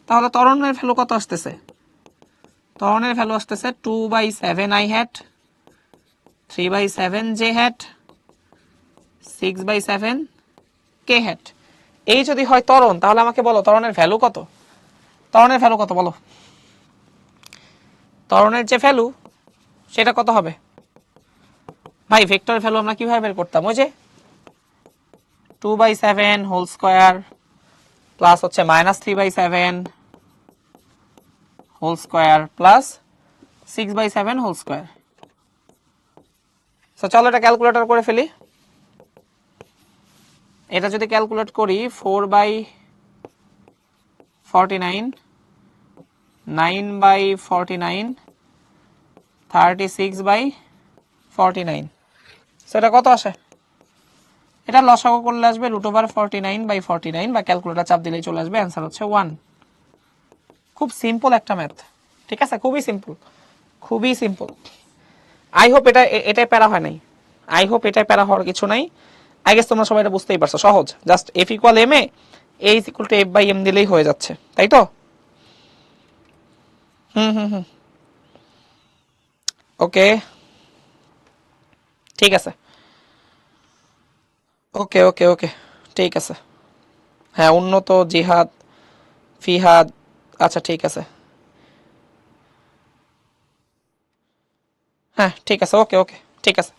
তাহলে ত্বরণের ভ্যালু কত আসতেছে? ত্বরণের ভ্যালু আসতেছে 2/7i hat, 3/7j hat, 6/7k hat. এই যদি হয় ত্বরণ, তাহলে আমাকে বলো ত্বরণের ভ্যালু কত? ত্বরণের ভ্যালু কত বলো? ত্বরণের যে ভ্যালু সেটা কত হবে? ভাই ভেক্টরের ভ্যালু আমরা কিভাবে বের করতাম? ওই যে 2/7 হোল স্কয়ার প্লাস হচ্ছে minus 3/7 whole square plus 6/7 whole square. তো চলো এটা ক্যালকুলেটর করে ফেলি। এটা যদি ক্যালকুলেট করি 4/49, 9/49, 36/49, সেটা কত আসে? এটা লসাগু করলে আসবে √49/49 বা ক্যালকুলেটর চাপ দিলেই চলে আসবে, অ্যান্সার হচ্ছে 1। খুব সিম্পল একটা ম্যাথ, ঠিক আছে, খুবই সিম্পল, খুবই সিম্পল। আই হোপ এটাই প্যারা হয় নাই, আই হোপ এটাই প্যারা হওয়ার কিছু নাই। আই গেস তোমরা সবাই এটা বুঝতেই পারছো, সহজ, just F = ma, A = F/m দিলেই হয়ে যাচ্ছে, তাই তো? হুম, ওকে, ঠিক আছে, ওকে ওকে ওকে, ঠিক আছে। হ্যাঁ, উন্নত, জিহাদ, ফিহাদ, আচ্ছা ঠিক আছে, হ্যাঁ ঠিক আছে, ওকে ওকে, ঠিক আছে,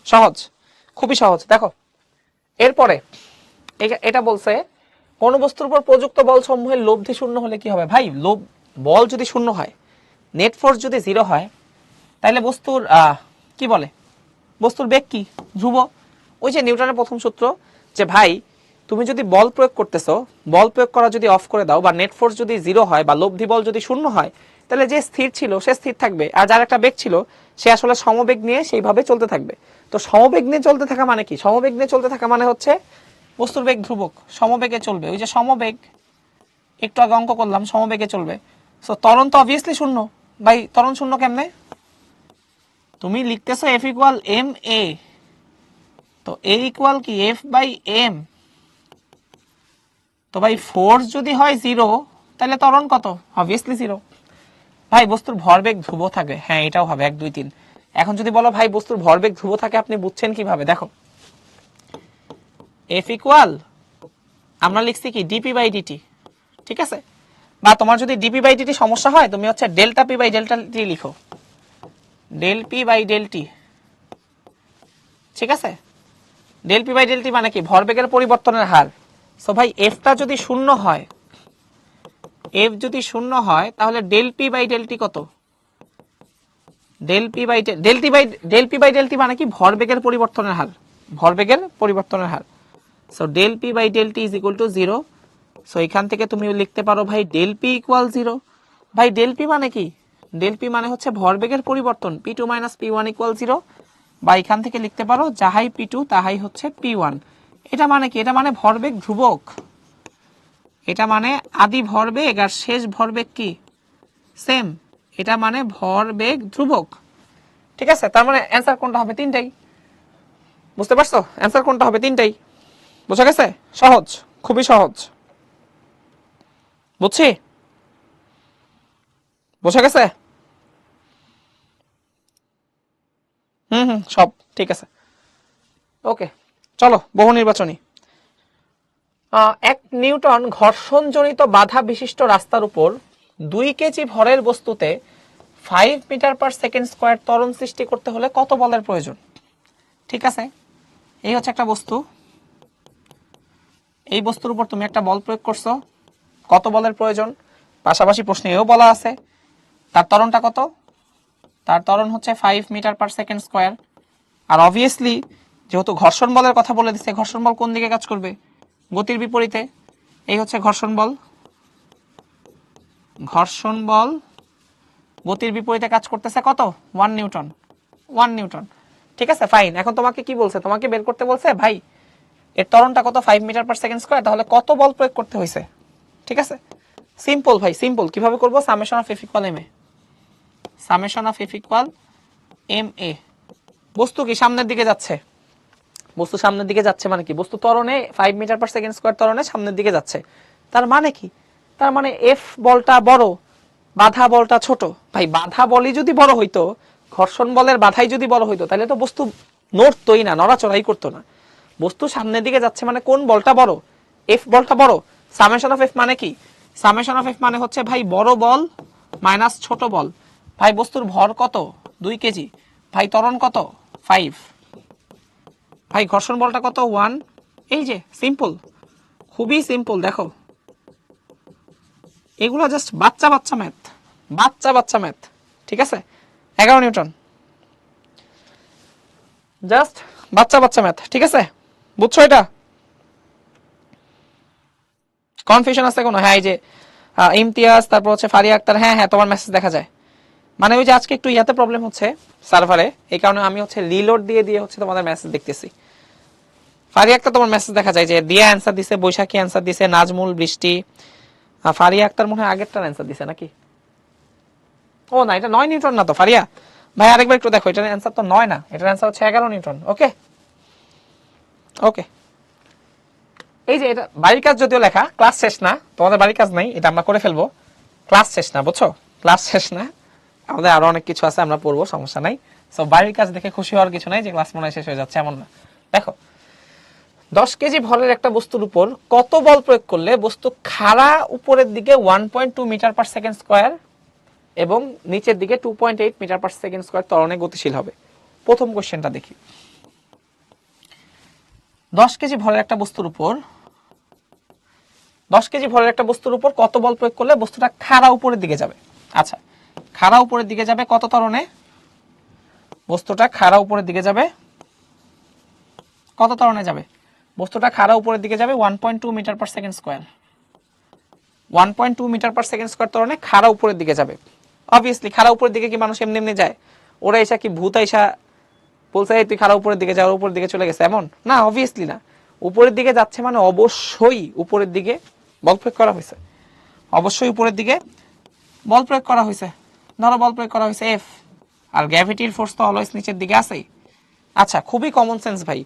সহজ, খুবই সহজ। দেখো এরপরে এটা বলছে কোন বস্তুর উপর প্রযুক্ত বল সমূহের লব্ধি শূন্য হলে কি হবে। ভাই বল যদি শূন্য হয়, নেট ফোর্স যদি 0 হয়, তাহলে বস্তুর কি বলে, বস্তুর বেগ কি, ধ্রুব। ওই যে নিউটনের প্রথম সূত্র, যে ভাই তুমি যদি বল প্রয়োগ করতেছো, বল প্রয়োগ করা যদি অফ করে দাও, বা নেট ফোর্স যদি 0 হয়, বা লব্ধি বল যদি শূন্য হয়, তাহলে যে স্থির ছিল সে স্থির থাকবে, আর যার একটা বেগ ছিল সে আসলে সমবেগ নিয়ে সেইভাবে চলতে থাকবে। তো সমবেগ নিয়ে চলতে থাকা মানে কি, সমবেগ নিয়ে চলতে থাকা মানে হচ্ছে বস্তুর বেগ ধ্রুবক, সমবেগে চলবে। ওই যে সমবেগ, একটু আগে অঙ্ক করলাম, সমবেগে চলবে। সো ত্বরণ তো অবভিয়াসলি শূন্য। ভাই ত্বরণ শূন্য কেমনে, তুমি লিখতেছো F = ma, তো A = কি F/m। তো ভাই ফোর্স যদি হয় 0, তাহলে ত্বরণ কত, অবভিয়াসলি 0। ভাই বস্তুর ভরবেগ ধ্রুব থাকে, হ্যাঁ এটাও হবে 1 2 3। এখন যদি বলো ভাই বস্তুর ভরবেগ ধ্রুব থাকে, আপনি বুঝছেন কিভাবে, দেখো F = আমরা লিখছি কি dp/dt, ঠিক আছে। বা তোমার যদি dp/dt সমস্যা হয়, তুমি হচ্ছে ΔP/ΔT লিখো, ΔP/ΔT, ঠিক আছে। ΔP/ΔT মানে কি, ভরবেগের পরিবর্তনের হার। সো ভাই এফটা যদি শূন্য হয়, এফ যদি শূন্য হয়, তাহলে ΔP/ΔT কত, ΔP/ΔT মানে কি, ভরবেগের পরিবর্তনের হার, ভরবেগের পরিবর্তনের হার। So ΔP/ΔT = 0। সো এখান থেকে তুমি লিখতে পারো ভাই ΔP = 0। ভাই ΔP মানে কি, ΔP মানে হচ্ছে ভরবেগের পরিবর্তন, P2 - P1 = 0। বা এখান থেকে লিখতে পারো যাহাই P2 তাহাই হচ্ছে P1। এটা মানে কি, এটা মানে ভরবেগ ধ্রুবক, এটা মানে আদি ভরবেগ আর শেষ ভরবেগ কি সেম, এটা মানে ভরবেগ ধ্রুবক, ঠিক আছে। তার মানে অ্যান্সার কোনটা হবে, তিনটাই। বুঝতে পারছো অ্যান্সার কোনটা হবে, তিনটাই। বুঝা গেছে, সহজ, খুবই সহজ, বুঝছি, বোঝা গেছে। সব ঠিক আছে, ওকে। চলো বহু নির্বাচনী। 1 নিউটন ঘর্ষণজনিত বাধা বিশিষ্ট রাস্তার উপর 2 কেজি ভরের বস্তুতে 5 মিটার/সেকেন্ড স্কয়ার ত্বরণ সৃষ্টি করতে হলে কত বলের প্রয়োজন। ঠিক আছে, এই হচ্ছে একটা বস্তু, এই বস্তুর উপর তুমি একটা বল প্রয়োগ করছো, কত বলের প্রয়োজন। পাশাপাশি প্রশ্নে এও বলা আছে তার ত্বরণটা কত, তার ত্বরণ হচ্ছে 5 মিটার/সেকেন্ড স্কয়ার। আর অবভিয়াসলি যেহেতু ঘর্ষণ বলের কথা বলে দিচ্ছে, ঘর্ষণ বল কোন দিকে কাজ করবে, গতির বিপরীতে। এই হচ্ছে ঘর্ষণ বল, ঘর্ষণ বল গতির বিপরীতে কাজ করতেছে কত, 1 নিউটন, 1 নিউটন। ঠিক আছে ফাইন। এখন তোমাকে কি বলছে, তোমাকে বের করতে বলছে ভাই এর ত্বরণটা কত, 5 মিটার/সেকেন্ড স্কয়ার, তাহলে কত বল প্রয়োগ করতে হয়েছে। ঠিক আছে, সিম্পল ভাই সিম্পল। কিভাবে করবো, summation of F = ma, summation of F = ma। বস্তু কি সামনের দিকে যাচ্ছে, বস্তু সামনের দিকে যাচ্ছে মানে কি, বস্তু ত্বরণে 5 মিটার/সেকেন্ড স্কয়ার ত্বরণে সামনের দিকে যাচ্ছে। তার মানে কি, তার মানে এফ বলটা বড়, বাধা বলটা ছোট। ভাই বাধা বলই যদি বড় হইতো, ঘর্ষণ বলের বাধাই যদি বড় হইতো, তাহলে তো বস্তু নড়তোই না, নড়াচড়াই করতো না। বস্তু সামনের দিকে যাচ্ছে মানে কোন বলটা বড়, এফ বলটা বড়। সামেশন অফ এফ মানে কি, সামেশন অফ এফ মানে হচ্ছে ভাই বড় বল মাইনাস ছোট বল। ভাই বস্তুর ভর কত, 2 কেজি, ভাই ত্বরণ কত 5, ভাই ঘর্ষণ বলটা কত 1। এই যে সিম্পল, খুবই সিম্পল। দেখো এগুলো জাস্ট বাচ্চা বাচ্চা ম্যাথ, বাচ্চা বাচ্চা ম্যাথ, ঠিক আছে। 11 নিউটন, জাস্ট বাচ্চা বাচ্চা ম্যাথ, ঠিক আছে, বুঝছো এটা। কনফিউশন আছে কোনো, হ্যাঁ এই যে ইমতিয়াজ, তারপর হচ্ছে ফারিয়া আক্তার, হ্যাঁ হ্যাঁ তোমার মেসেজ দেখা যায়। মানে ওই যে আজকে একটু ইয়াতে প্রবলেম হচ্ছে সার্ভারে, এই কারণে আমি হচ্ছে রিলোড দিয়ে দিয়ে হচ্ছে তোমাদের মেসেজ দেখতেছি। ফারিয়া আক্তার তোমার মেসেজ দেখা যায় যে দিয়া অ্যান্সার দিছে, বৈশাখী অ্যান্সার দিছে, নাজমুল, বৃষ্টি। ফারিয়া আক্তার মনে হয় আগেরটার অ্যান্সার দিছে নাকি? ও না, এটা 9 নিউটন না তো ফারিয়া ভাই, আরেকবার একটু দেখো, এটার অ্যান্সার তো 9 না, এটার অ্যান্সার হচ্ছে 11 নিউটন। ওকে ওকে, এই যে এটা বাড়ির কাজ যদিও লেখা, ক্লাস শেষ না, তোমাদের বাড়ির কাজ নাই, এটা আমরা করে ফেলবো, ক্লাস শেষ না, বুঝছো? ক্লাস শেষ না, আমাদের আরো অনেক কিছু আছে, আমরা পড়বো, সমস্যা নাই। সো বাড়ির কাজ দেখে খুশি হওয়ার কিছু নাই যে ক্লাস মনে হয় শেষ হয়ে যাচ্ছে, এমন না। দেখো 10 কেজি ভরের একটা বস্তুর উপর কত বল প্রয়োগ করলে বস্তু খাড়া উপরের দিকে 1.2 মিটার পার সেকেন্ড স্কয়ার এবং নিচের দিকে 2.8 মিটার পার সেকেন্ড স্কয়ার ত্বরণে গতিশীল হবে। প্রথম কোশ্চেনটা দেখি। 10 কেজি ভরের একটা বস্তুর উপর 10 কেজি ভরের একটা বস্তুর উপর কত বল প্রয়োগ করলে বস্তুটা খাড়া উপরের দিকে যাবে? আচ্ছা, খাড়া উপরের দিকে যাবে কত ত্বরণে? বস্তুটা খাড়া উপরের দিকে যাবে কত ত্বরণে যাবে? বস্তুটা খাড়া উপরের দিকে যাবে 1.2 metre per second square. 1.2 metre per second square ত্বরণে খাড়া উপরের দিকে যাবে। অবভিয়াসলি খাড়া উপরের দিকে কি মানুষ এমনি এমনি যায়? ওরা এসা কি ভূত আইসা বলছে এই তুই খাড়া উপরের দিকে যা, উপরের দিকে চলে গেছে, এমন না, অবভিয়াসলি না। উপরের দিকে যাচ্ছে মানে অবশ্যই উপরের দিকে বল প্রয়োগ করা হয়েছে, অবশ্যই উপরের দিকে বল প্রয়োগ করা হয়েছে। ধরো বল প্রয়োগ করা হয়েছে এফ, আর গ্র্যাভিটির ফোর্স তো অলওয়েজ নিচের দিকে আছেই। আচ্ছা, খুবই কমন সেন্স ভাই,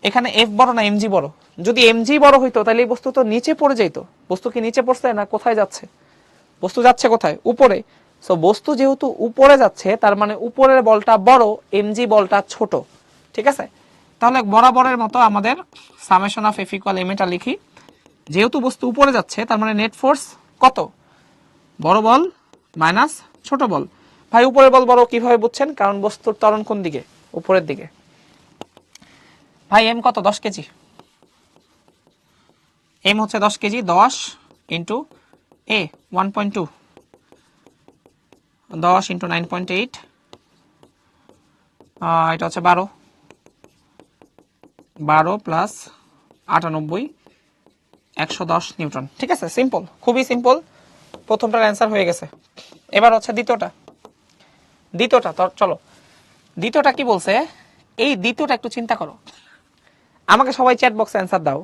এখানে এফ বড় না এমজি বড়? যদি এমজি বড় হইতো তাহলে এই বস্তু তো নিচে পড়ে যাইতো। বস্তু কি নিচে পড়ছে না কোথায় যাচ্ছে? বস্তু যাচ্ছে কোথায়? উপরে। সো বস্তু যেহেতু উপরে যাচ্ছে তার মানে উপরের বলটা বড়, এমজি বলটা ছোট, ঠিক আছে? তাহলে বরাবরের মতো আমাদের summation of F equal m এটা লিখি। যেহেতু বস্তু উপরে যাচ্ছে তার মানে নেট ফোর্স কত? বড় বল মাইনাস ছোট বল। ভাই উপরের বল বড় কিভাবে বুঝছেন? কারণ বস্তুর ত্বরণ কোন দিকে? উপরের দিকে। ভাই এম কত? 10 কেজি। এম হচ্ছে 10 কেজি, 10 ইন্টু এ 1.2, 10 ইন্টু 9.8, এটা হচ্ছে 12 প্লাস 98, 110 নিউটন। ঠিক আছে, সিম্পল, খুবই সিম্পল। প্রথমটার অ্যান্সার হয়ে গেছে। এবার হচ্ছে দ্বিতীয়টা তো চলো, দ্বিতীয়টা কি বলছে? এই দ্বিতীয়টা একটু চিন্তা করো, আমাকে সবাই চ্যাট বক্সে অ্যান্সার দাও।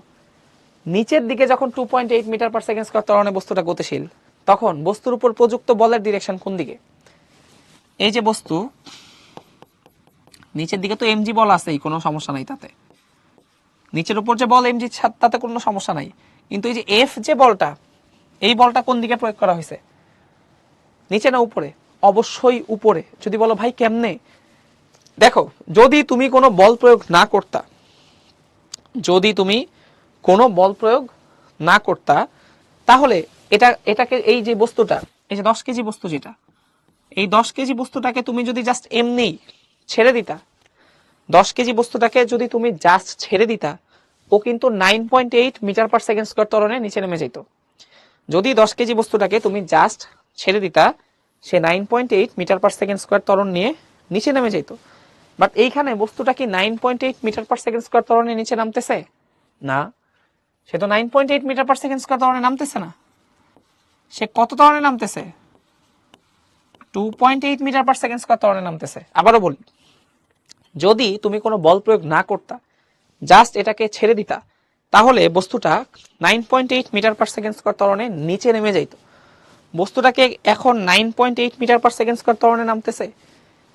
নিচের দিকে যখন 2.8 মিটার পার সেকেন্ড স্কয়ার ত্বরণে বস্তুটা গতিশীল, তখন বস্তুর উপর প্রযুক্ত বলের ডিরেকশন কোন দিকে? এই যে বস্তু নিচের দিকে তো এমজি বল আছেই, কোনো সমস্যা নাই তাতে, নিচের উপর যে বল এমজি তাতে কোনো সমস্যা নাই, কিন্তু এই যে এফ যে বলটা, এই বলটা কোন দিকে প্রয়োগ করা হয়েছে? নিচে না উপরে? অবশ্যই উপরে। যদি বলো ভাই কেমনে, দেখো যদি তুমি কোনো বল প্রয়োগ না করতা, যদি তুমি কোনো বল প্রয়োগ না করতা তাহলে এটাকে এই যে বস্তুটা, এই যে 10 কেজি বস্তু যেটা, এই 10 কেজি বস্তুটাকে তুমি যদি জাস্ট এমনি ছেড়ে দিতা, 10 কেজি বস্তুটাকে যদি তুমি জাস্ট ছেড়ে দিতা, ও কিন্তু 9.8 মিটার পার সেকেন্ড স্কয়ার ত্বরণে নিচে নেমে যেত। যদি 10 কেজি বস্তুটাকে তুমি জাস্ট ছেড়ে দিতা, সে 9.8 মিটার পার সেকেন্ড স্কয়ার ত্বরণ নিয়ে নিচে নেমে যেত। বাট এইখানে বস্তুটা কি 9.8 মিটার পার সেকেন্ড স্কয়ার ত্বরণে নিচে নামতেছে না, সে তো 9.8 মিটার পার সেকেন্ড স্কয়ার ত্বরণে নামতেছে না, সে কত ত্বরণে নামতেছে? 2.8 মিটার পার সেকেন্ড স্কয়ার ত্বরণে নামতেছে। আবারও বলি, যদি তুমি কোনো বল প্রয়োগ না করতা, জাস্ট এটাকে ছেড়ে দিতা, তাহলে বস্তুটা 9.8 মিটার পার সেকেন্ড স্কয়ার ত্বরণে নিচে নেমে যাইত। বস্তুটাকে এখন 9.8 মিটার পার সেকেন্ড স্কয়ার ত্বরণে নামতেছে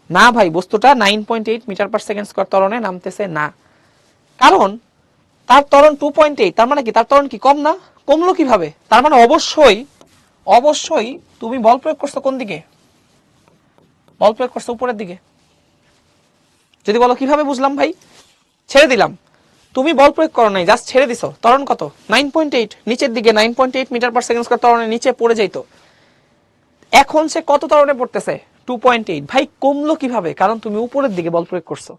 না ভাই, বস্তুটা 9.8 মিটার পার সেকেন্ড স্কয়ার ত্বরণে নামতেছে না, কারণ তার ত্বরণ 2.8, তার মানে কি তার ত্বরণ কি কম না? কমলো কিভাবে? তার মানে অবশ্যই তুমি বল প্রয়োগ করছো কোন দিকে? বল প্রয়োগ করছো উপরের দিকে। যদি বলো কিভাবে বুঝলাম ভাই? ছেড়ে দিলাম, তুমি বল প্রয়োগ করো নাই, জাস্ট ছেড়ে দিছো, ত্বরণ কত? 9.8, নিচের দিকে 9.8 মিটার পার সেকেন্ড স্কয়ার ত্বরণে নিচে পড়ে যাইতো। এখন সে কত ত্বরণে পড়তেছে? 2.8। ভাই কমলো কিভাবে? কারণ তুমি উপরের দিকে বল প্রয়োগ করছো,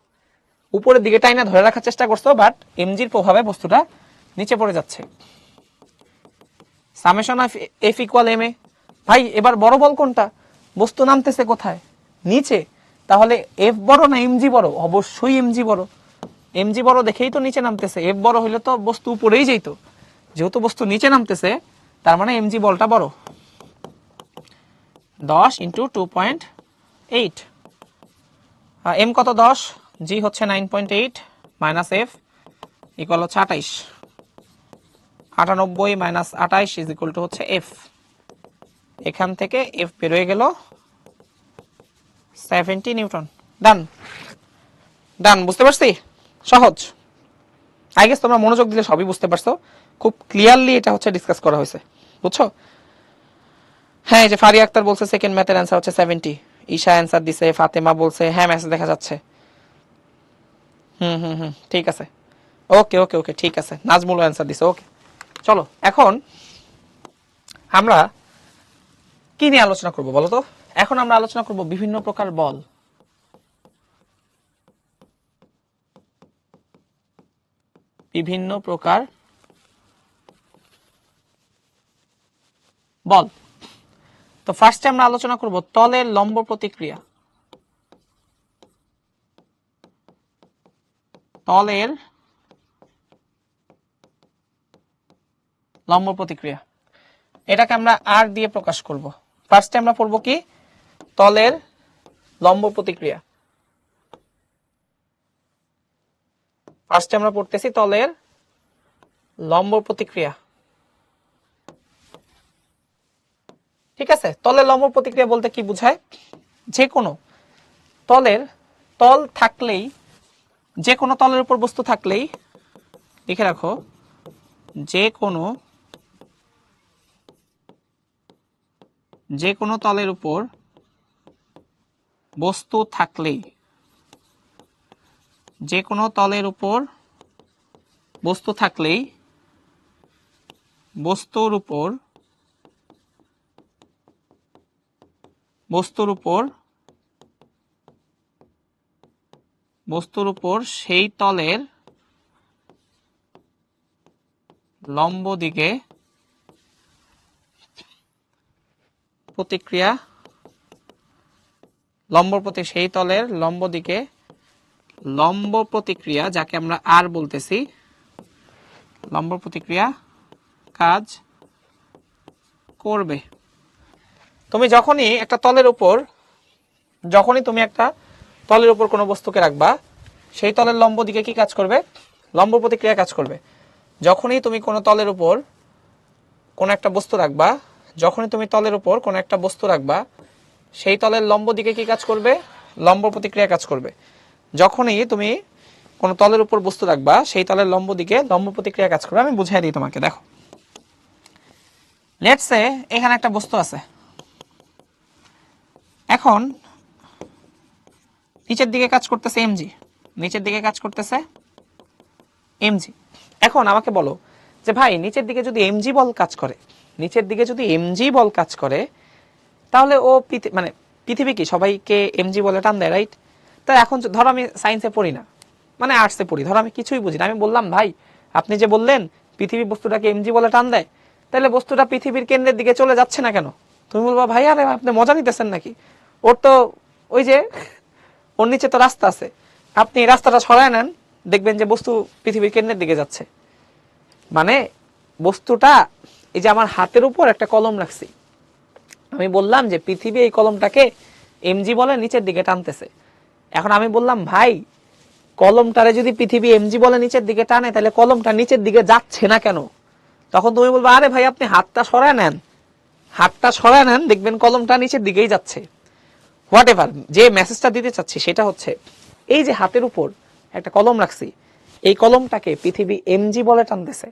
উপরের দিকে টাইনা ধরে রাখার চেষ্টা করছো, বাট এমজির প্রভাবে বস্তুটা নিচে পড়ে যাচ্ছে। Summation of F equal m a. ভাই এবার বড় বল কোনটা? বস্তু নামতেছে কোথায়? নিচে। তাহলে এফ বড় না এমজি বড়? অবশ্যই এমজি বড়। এমজি বড় দেখেই তো নিচে নামতেছে, এফ বড় হইলে তো বস্তু উপরেই যেত। যেহেতু বস্তু নিচে নামতেছে তার মানে এমজি বলটা বড়। 10 ইন্টু 2.8, এম কত? 10, জি হচ্ছে 9.8 মাইনাস এফ ইকুয়াল হচ্ছে 28, 98 মাইনাস 28 ইজ ইকুয়াল টু হচ্ছে এফ। এখান থেকে এফ বের হয়ে গেল 70 নিউটন। ডান ডান, বুঝতে পারছি? সহজ। আই গেস তোমরা মনোযোগ দিলে সবই বুঝতে পারছো, খুব ক্লিয়ারলি এটা হচ্ছে ডিসকাস করা হয়েছে, বুঝছো? হ্যাঁ, এই যে ফারিয়া আক্তার বলছে সেকেন্ড ম্যাথের অ্যান্সার হচ্ছে 70, ঈশা অ্যান্সার দিছে, ফাতেমা বলছে, হ্যাঁ মেসেজ দেখা যাচ্ছে। ঠিক আছে, ওকে ওকে ওকে, ঠিক আছে, নাজমুল অ্যান্সার দিছে, ওকে। চলো এখন আমরা কি নিয়ে আলোচনা করব বলো তো? এখন আমরা আলোচনা করব বিভিন্ন প্রকার বল। বিভিন্ন প্রকার বল। তো ফার্স্টে আমরা আলোচনা করব তলের লম্ব প্রতিক্রিয়া। তলের লম্ব প্রতিক্রিয়া, এটাকে আমরা আর দিয়ে প্রকাশ করব। ফার্স্টে আমরা পড়ব কি? তলের লম্ব প্রতিক্রিয়া। ফার্স্টে আমরা পড়তেছি তলের লম্ব প্রতিক্রিয়া, ঠিক আছে? তলের লম্ব প্রতিক্রিয়া বলতে কি বোঝায়? যে কোনো তলের তল থাকলেই, যে কোনো তলের উপর বস্তু থাকলেই, লিখে রাখো, যে কোনো তলের উপর বস্তু থাকলেই, যে কোনো তলের উপর বস্তু থাকলেই বস্তুর উপর সেই তলের লম্ব দিকে প্রতিক্রিয়া, সেই তলের লম্ব দিকে লম্ব প্রতিক্রিয়া, যাকে আমরা আর বলতেছি, লম্ব প্রতিক্রিয়া কাজ করবে। তুমি যখনই একটা তলের উপর কোনো বস্তুকে রাখবা, সেই তলের লম্ব দিকে কি কাজ করবে? লম্ব প্রতিক্রিয়া কাজ করবে। যখনই তুমি কোনো তলের উপর কোনো একটা বস্তু রাখবা, সেই তলের লম্ব দিকে কি কাজ করবে? লম্ব প্রতিক্রিয়া কাজ করবে। যখনই তুমি কোনো তলের উপর বস্তু রাখবা, সেই তলের লম্ব দিকে লম্ব প্রতিক্রিয়া কাজ করবে। আমি বুঝাই দিই তোমাকে, দেখো। লেটস সে এখানে একটা বস্তু আছে, এখন নিচের দিকে কাজ করতেছে এমজি। এখন আমাকে বলো যে ভাই, নিচের দিকে যদি এমজি বল কাজ করে, তাহলে ও পৃথিবী কি সবাইকে এমজি বলে টান দেয়, রাইট? তা এখন ধরো আমি সায়েন্সে পড়ি না, আর্টসে পড়ি, ধরো আমি কিছুই বুঝি না, আমি বললাম ভাই আপনি যে বললেন পৃথিবী বস্তুটাকে এমজি বলে টান দেয়, তাহলে বস্তুটা পৃথিবীর কেন্দ্রের দিকে চলে যাচ্ছে না কেন? তুমি বলবা ভাই আরে আপনি মজা নিতেছেন নাকি, ওর তো ওই যে ওর নিচে তো রাস্তা আছে, আপনি রাস্তাটা সরায় নেন, দেখবেন যে বস্তু পৃথিবীর কেন্দ্রের দিকে যাচ্ছে। বস্তুটা, এই যে আমার হাতের উপর একটা কলম রাখছি, আমি বললাম যে পৃথিবী এই কলমটাকে এমজি বলে নিচের দিকে টানতেছে। এখন আমি বললাম ভাই, কলমটারে যদি পৃথিবী এমজি বলে নিচের দিকে টানে, তাহলে কলমটা নিচের দিকে যাচ্ছে না কেন? তখন তুমি বলবে আরে ভাই আপনি হাতটা সরায় নেন, দেখবেন কলমটা নিচের দিকেই যাচ্ছে। হোয়াট এভার, যে মেসেজটা দিতে চাচ্ছি সেটা হচ্ছে, এই যে হাতের উপর একটা কলম রাখছি, এই কলমটাকে পৃথিবী এমজি বলে টানতেছে,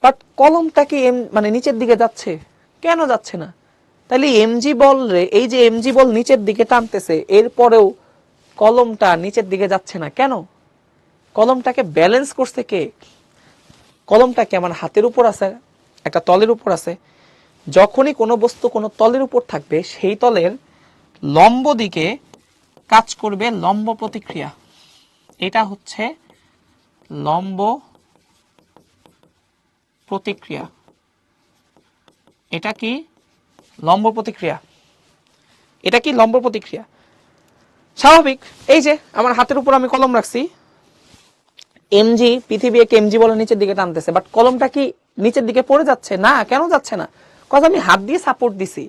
বাট কলমটা কি নিচের দিকে যাচ্ছে? কেন যাচ্ছে না? তাহলে এমজি বল রে, এই যে এমজি বল নিচের দিকে টানতেছে, এরপরেও কলমটা নিচের দিকে যাচ্ছে না কেন? কলমটাকে ব্যালেন্স করছে কে? কলমটাকে আমার হাতের উপর আছে, একটা তলের উপর আছে। যখনই কোনো বস্তু কোনো তলের উপর থাকবে, সেই তলের লম্ব দিকে কাজ করবে লম্ব প্রতিক্রিয়া। এটা হচ্ছে লম্ব প্রতিক্রিয়া। এটা কি লম্ব প্রতিক্রিয়া? স্বাভাবিক, এই যে আমার হাতের উপর আমি কলম রাখছি, এমজি, পৃথিবী একে এমজি বলে নিচের দিকে টানতেছে, বাট কলমটা কি নিচের দিকে পড়ে যাচ্ছে না? কেন যাচ্ছে না? কারণ আমি হাত দিয়ে সাপোর্ট দিছি।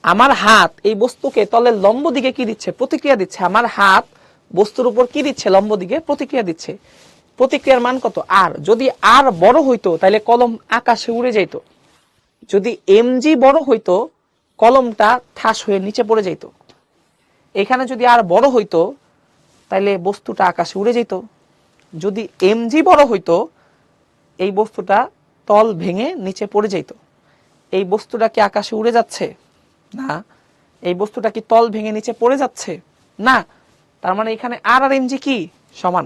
আমার হাত এই বস্তুকে তলের লম্ব দিকে কি দিচ্ছে? প্রতিক্রিয়া দিচ্ছে। আমার হাত বস্তুর উপর কি দিচ্ছে, লম্ব দিকে প্রতিক্রিয়া দিচ্ছে। প্রতিক্রিয়ার মান কত, আর। যদি আর বড় হইতো তাহলে কলম আকাশে উড়ে যেত। যদি এমজি বড় হইতো কলমটা ঠাস হয়ে নিচে পড়ে যেত। এখানে যদি আর বড় হইতো তাহলে বস্তুটা আকাশে উড়ে যেত। যদি এমজি বড় হইতো এই বস্তুটা তল ভেঙে নিচে পড়ে যেত। এই বস্তুটা কি আকাশে উড়ে যাচ্ছে? না। এই বস্তুটা কি তল ভেঙে নিচে পড়ে যাচ্ছে? না। তার মানে এখানে আর আর এমজি কি সমান,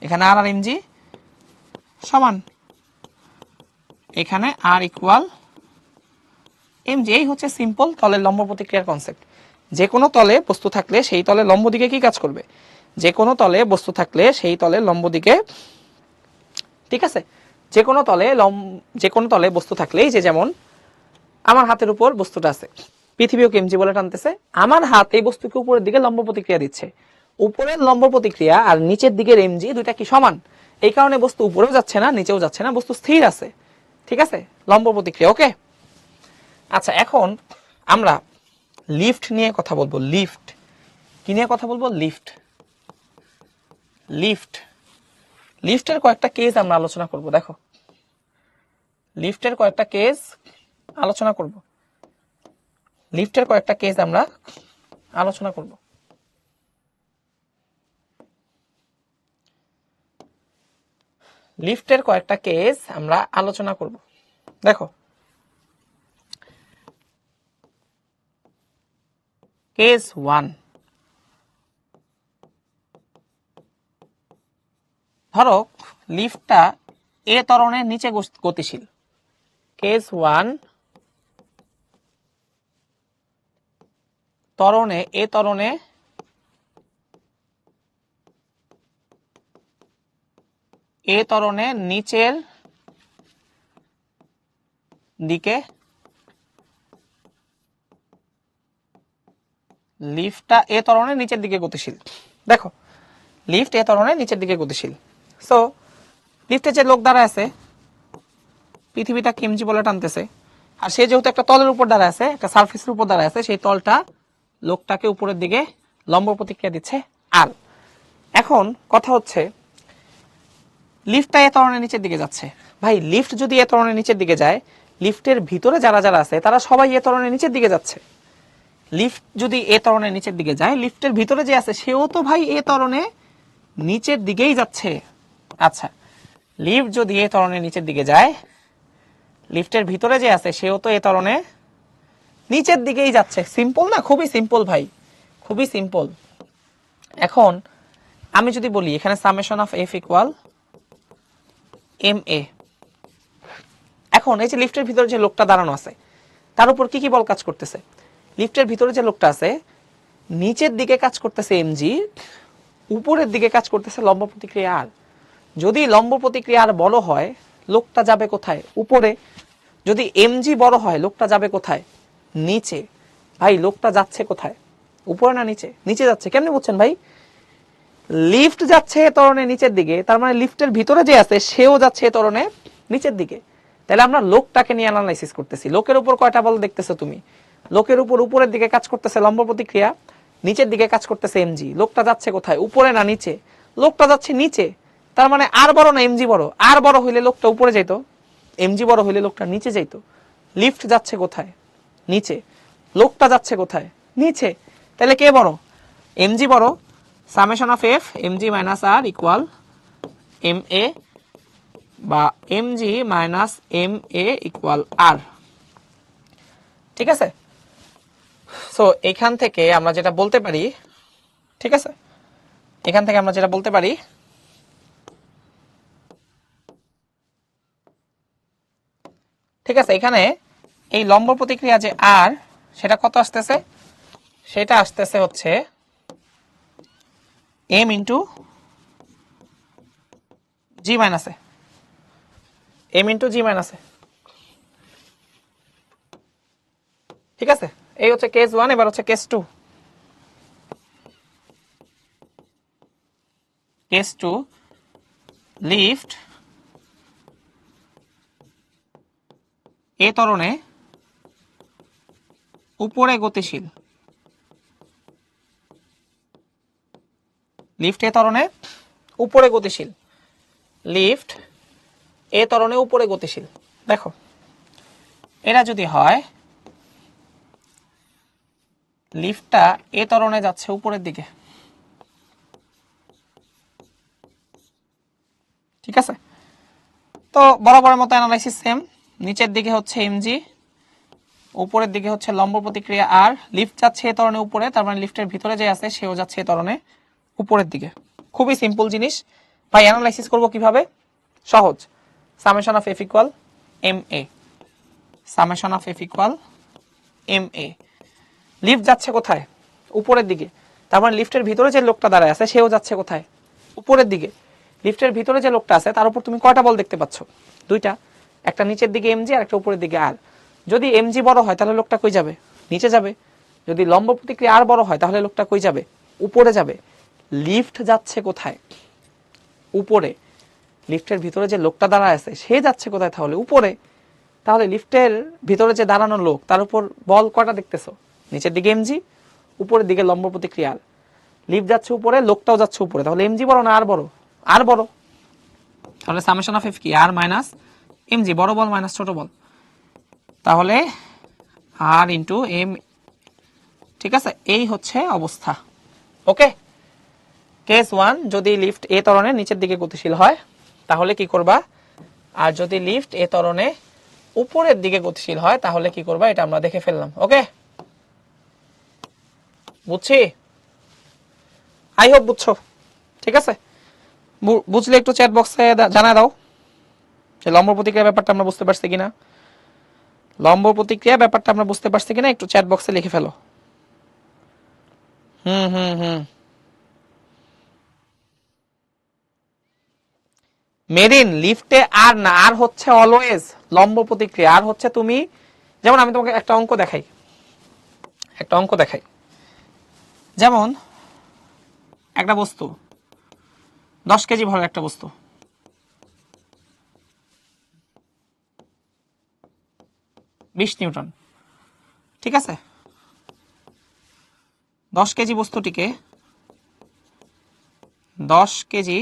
এখানে আর আর এমজি সমান, এখানে আর ইকুয়াল এমজি। এই হচ্ছে সিম্পল তলের লম্ব প্রতিক্রিয়ার কনসেপ্ট। যে কোনো তলে বস্তু থাকলে সেই তলের লম্ব দিকে কি কাজ করবে, যে কোনো তলে বস্তু থাকলে সেই তলের লম্ব দিকে, ঠিক আছে, যে কোনো তলে বস্তু থাকলে, এই যে যেমন আমার হাতের উপর বস্তুটা আছে, পৃথিবীও এমজি বলে টানতেছে, আমার হাত এই বস্তুকে উপরের দিকে লম্ব প্রতিক্রিয়া দিচ্ছে। উপরের লম্ব প্রতিক্রিয়া আর নিচের দিকের এমজি দুইটা কি সমান, এই কারণে বস্তু উপরেও যাচ্ছে না নিচেও যাচ্ছে না, বস্তু স্থির আছে। ঠিক আছে, লম্ব প্রতিক্রিয়া। ওকে, আচ্ছা এখন আমরা লিফট নিয়ে কথা বলবো। লিফট কি নিয়ে কথা বলবো? লিফট। লিফট লিফটের কয়েকটা কেস আমরা আলোচনা করব। দেখো, লিফটের কয়েকটা কেস আলোচনা করব। লিফটের কয়েকটা কেস আমরা আলোচনা করব। লিফটের কয়েকটা কেস আমরা আলোচনা করব। দেখো, কেস 1, ধরো লিফটটা এ ত্বরণের নিচে গতিশীল। কেস 1, ত্বরণে এ ত্বরণে নিচের দিকে, লিফটটা এ ত্বরণের নিচের দিকে গতিশীল। দেখো, লিফট এ ত্বরণের নিচের দিকে গতিশীল। সো লিফটে যে লোক দাঁড়ায় আছে, পৃথিবীটা কেমজি বলে টানতেছে, আর সে যেহেতু একটা তলের উপর দাঁড়ায় আছে, একটা সারফেসের উপর দাঁড়ায় আছে, সেই তলটা লোকটাকে উপরের দিকে লম্ব প্রতিক্রিয়া দিচ্ছে। আর এখন কথা হচ্ছে, লিফটটা এ ত্বরণের নিচের দিকে যাচ্ছে। ভাই লিফট যদি এ ত্বরণের নিচের দিকে যায়, লিফটের ভিতরে যারা যারা আছে তারা সবাই এ ত্বরণের নিচের দিকে যাচ্ছে। লিফট যদি এ ত্বরণের নিচের দিকে যায়, লিফটের ভিতরে যে আছে সেও তো ভাই এ ত্বরণে নিচের দিকেই যাচ্ছে। আচ্ছা, লিফট যদি এ ত্বরণের নিচের দিকে যায়, লিফটের ভিতরে যে আছে সেও তো এ ত্বরণে নিচের দিকেই যাচ্ছে। সিম্পল না? খুবই সিম্পল ভাই, খুবই সিম্পল। এখন আমি যদি বলি এখানে summation of F equal m a, এখন এই যে লিফটের ভিতরে যে লোকটা দাঁড়ানো আছে তার উপর কি কি বল কাজ করতেছে? লিফটের ভিতরে যে লোকটা আছে নিচের দিকে কাজ করতেছে এমজি, উপরের দিকে কাজ করতেছে লম্ব প্রতিক্রিয়া আর। যদি লম্ব প্রতিক্রিয়া আর বড় হয় লোকটা যাবে কোথায়? উপরে। যদি এমজি বড় হয় লোকটা যাবে কোথায়? নিচে। ভাই লোকটা যাচ্ছে কোথায়, উপরে না নিচে? নিচে যাচ্ছে। কেমনে বুঝছেন ভাই? লিফট যাচ্ছে এ ত্বরণে নিচের দিকে, তার মানে লিফটের ভিতরে যে আছে সেও যাচ্ছে এ ত্বরণে নিচের দিকে। তাহলে আমরা লোকটাকে নিয়ে অ্যানালাইসিস করতেছি। লোকের উপর কয়টা বল দেখতেছো তুমি? লোকের উপর উপরের দিকে কাজ করতেছে লম্ব প্রতিক্রিয়া, নিচের দিকে কাজ করতেছে এমজি। লোকটা যাচ্ছে কোথায়, উপরে না নিচে? লোকটা যাচ্ছে নিচে। তার মানে আর বড় না এমজি বড়? আর বড় হইলে লোকটা উপরে যাইত, এমজি বড় হইলে লোকটা নিচে যাইত। লিফট যাচ্ছে কোথায়? নিচে। লোকটা যাচ্ছে কোথায়? নিচে। তাহলে কে বড়? এমজি বড়। Summation of F mg minus R equal m a, বা mg minus m a equal R. ঠিক আছে, সো এখান থেকে আমরা যেটা বলতে পারি, ঠিক আছে, এখান থেকে আমরা যেটা বলতে পারি, ঠিক আছে, এখানে এই লম্ব প্রতিক্রিয়া যে আর, সেটা কত আসতেছে? সেটা আসতেছে হচ্ছে এম ইন্টু জি মাইনাস এ, এম ইন্টু জি মাইনাস এ। ঠিক আছে, এই হচ্ছে কেস 1। এবার হচ্ছে কেস 2। কেস 2, লিফট এ ত্বরণে উপরে গতিশীল। লিফট এ ত্বরণে উপরে গতিশীল, লিফট এ ত্বরণে উপরে গতিশীল। দেখো এটা যদি হয় লিফটটা এ ত্বরণে যাচ্ছে উপরের দিকে, ঠিক আছে। তো বরাবরের মতো অ্যানালাইসিস সেম, নিচের দিকে হচ্ছে এমজি, উপরের দিকে হচ্ছে লম্ব প্রতিক্রিয়া আর, লিফট যাচ্ছে এ ত্বরণে উপরে, তার মানে লিফটের ভিতরে যে আছে সেও যাচ্ছে এ ত্বরণে উপরের দিকে। খুবই সিম্পল জিনিস ভাই। অ্যানালাইসিস করব কিভাবে? সহজ, summation of F equal m a, summation of F equal m a. Lift যাচ্ছে কোথায়? উপরের দিকে, তার মানে লিফটের ভিতরে যে লোকটা দাঁড়ায় আছে সেও যাচ্ছে কোথায়? উপরের দিকে। লিফটের ভিতরে যে লোকটা আছে তার উপর তুমি কয়টা বল দেখতে পাচ্ছ? দুইটা, একটা নিচের দিকে এমজি আর একটা উপরের দিকে আর। যদি এমজি বড় হয় তাহলে লোকটা কই যাবে? নিচে যাবে। যদি লম্ব প্রতিক্রিয়া আর বড় হয় তাহলে লোকটা কই যাবে? উপরে যাবে। লিফট যাচ্ছে কোথায়? উপরে। লিফটের ভিতরে যে লোকটা দাঁড়ায় আছে সে যাচ্ছে কোথায়? তাহলে উপরে। তাহলে লিফটের ভিতরে যে দাঁড়ানো লোক তার উপর বল কয়টা দেখতেছো? নিচের দিকে এমজি, উপরের দিকে লম্ব প্রতিক্রিয়া আর। লিফট যাচ্ছে উপরে, লোকটাও যাচ্ছে উপরে, তাহলে এমজি বড় না আর বড়? আর বড়। তাহলে সামেশন অফ এফ কি? আর মাইনাস এমজি, বড় বল মাইনাস ছোট বল, তাহলে আর ইন্টু এম। ঠিক আছে, এই হচ্ছে অবস্থা। ওকে, কেস 1, যদি লিফট এ ত্বরণে নিচের দিকে গতিশীল হয় তাহলে কি করবা, আর যদি লিফট এ ত্বরণে উপরের দিকে গতিশীল হয় তাহলে কি করবা, এটা আমরা দেখে ফেললাম। ওকে, বুঝছি? আই হোপ বুঝছো। ঠিক আছে, বুঝলে একটু চ্যাট বক্সে জানায় দাও যে লম্ব প্রতিক্রিয়া ব্যাপারটা আমরা বুঝতে পারছি কিনা। লম্ব প্রতিক্রিয়া ব্যাপারটা আমরা বুঝতে পারছি কিনা একটু চ্যাট বক্সে লিখে ফেলো। হুম হুম হুম মেরিন, লিফটে আর না, আর হচ্ছে অলওয়েজ লম্ব প্রতিক্রিয়া। আর হচ্ছে তুমি, যেমন আমি তোমাকে একটা অঙ্ক দেখাই, যেমন একটা বস্তু 10 কেজি ভরের একটা বস্তু, 20 নিউটন, ঠিক আছে। 10 কেজি বস্তুটিকে 10 কেজি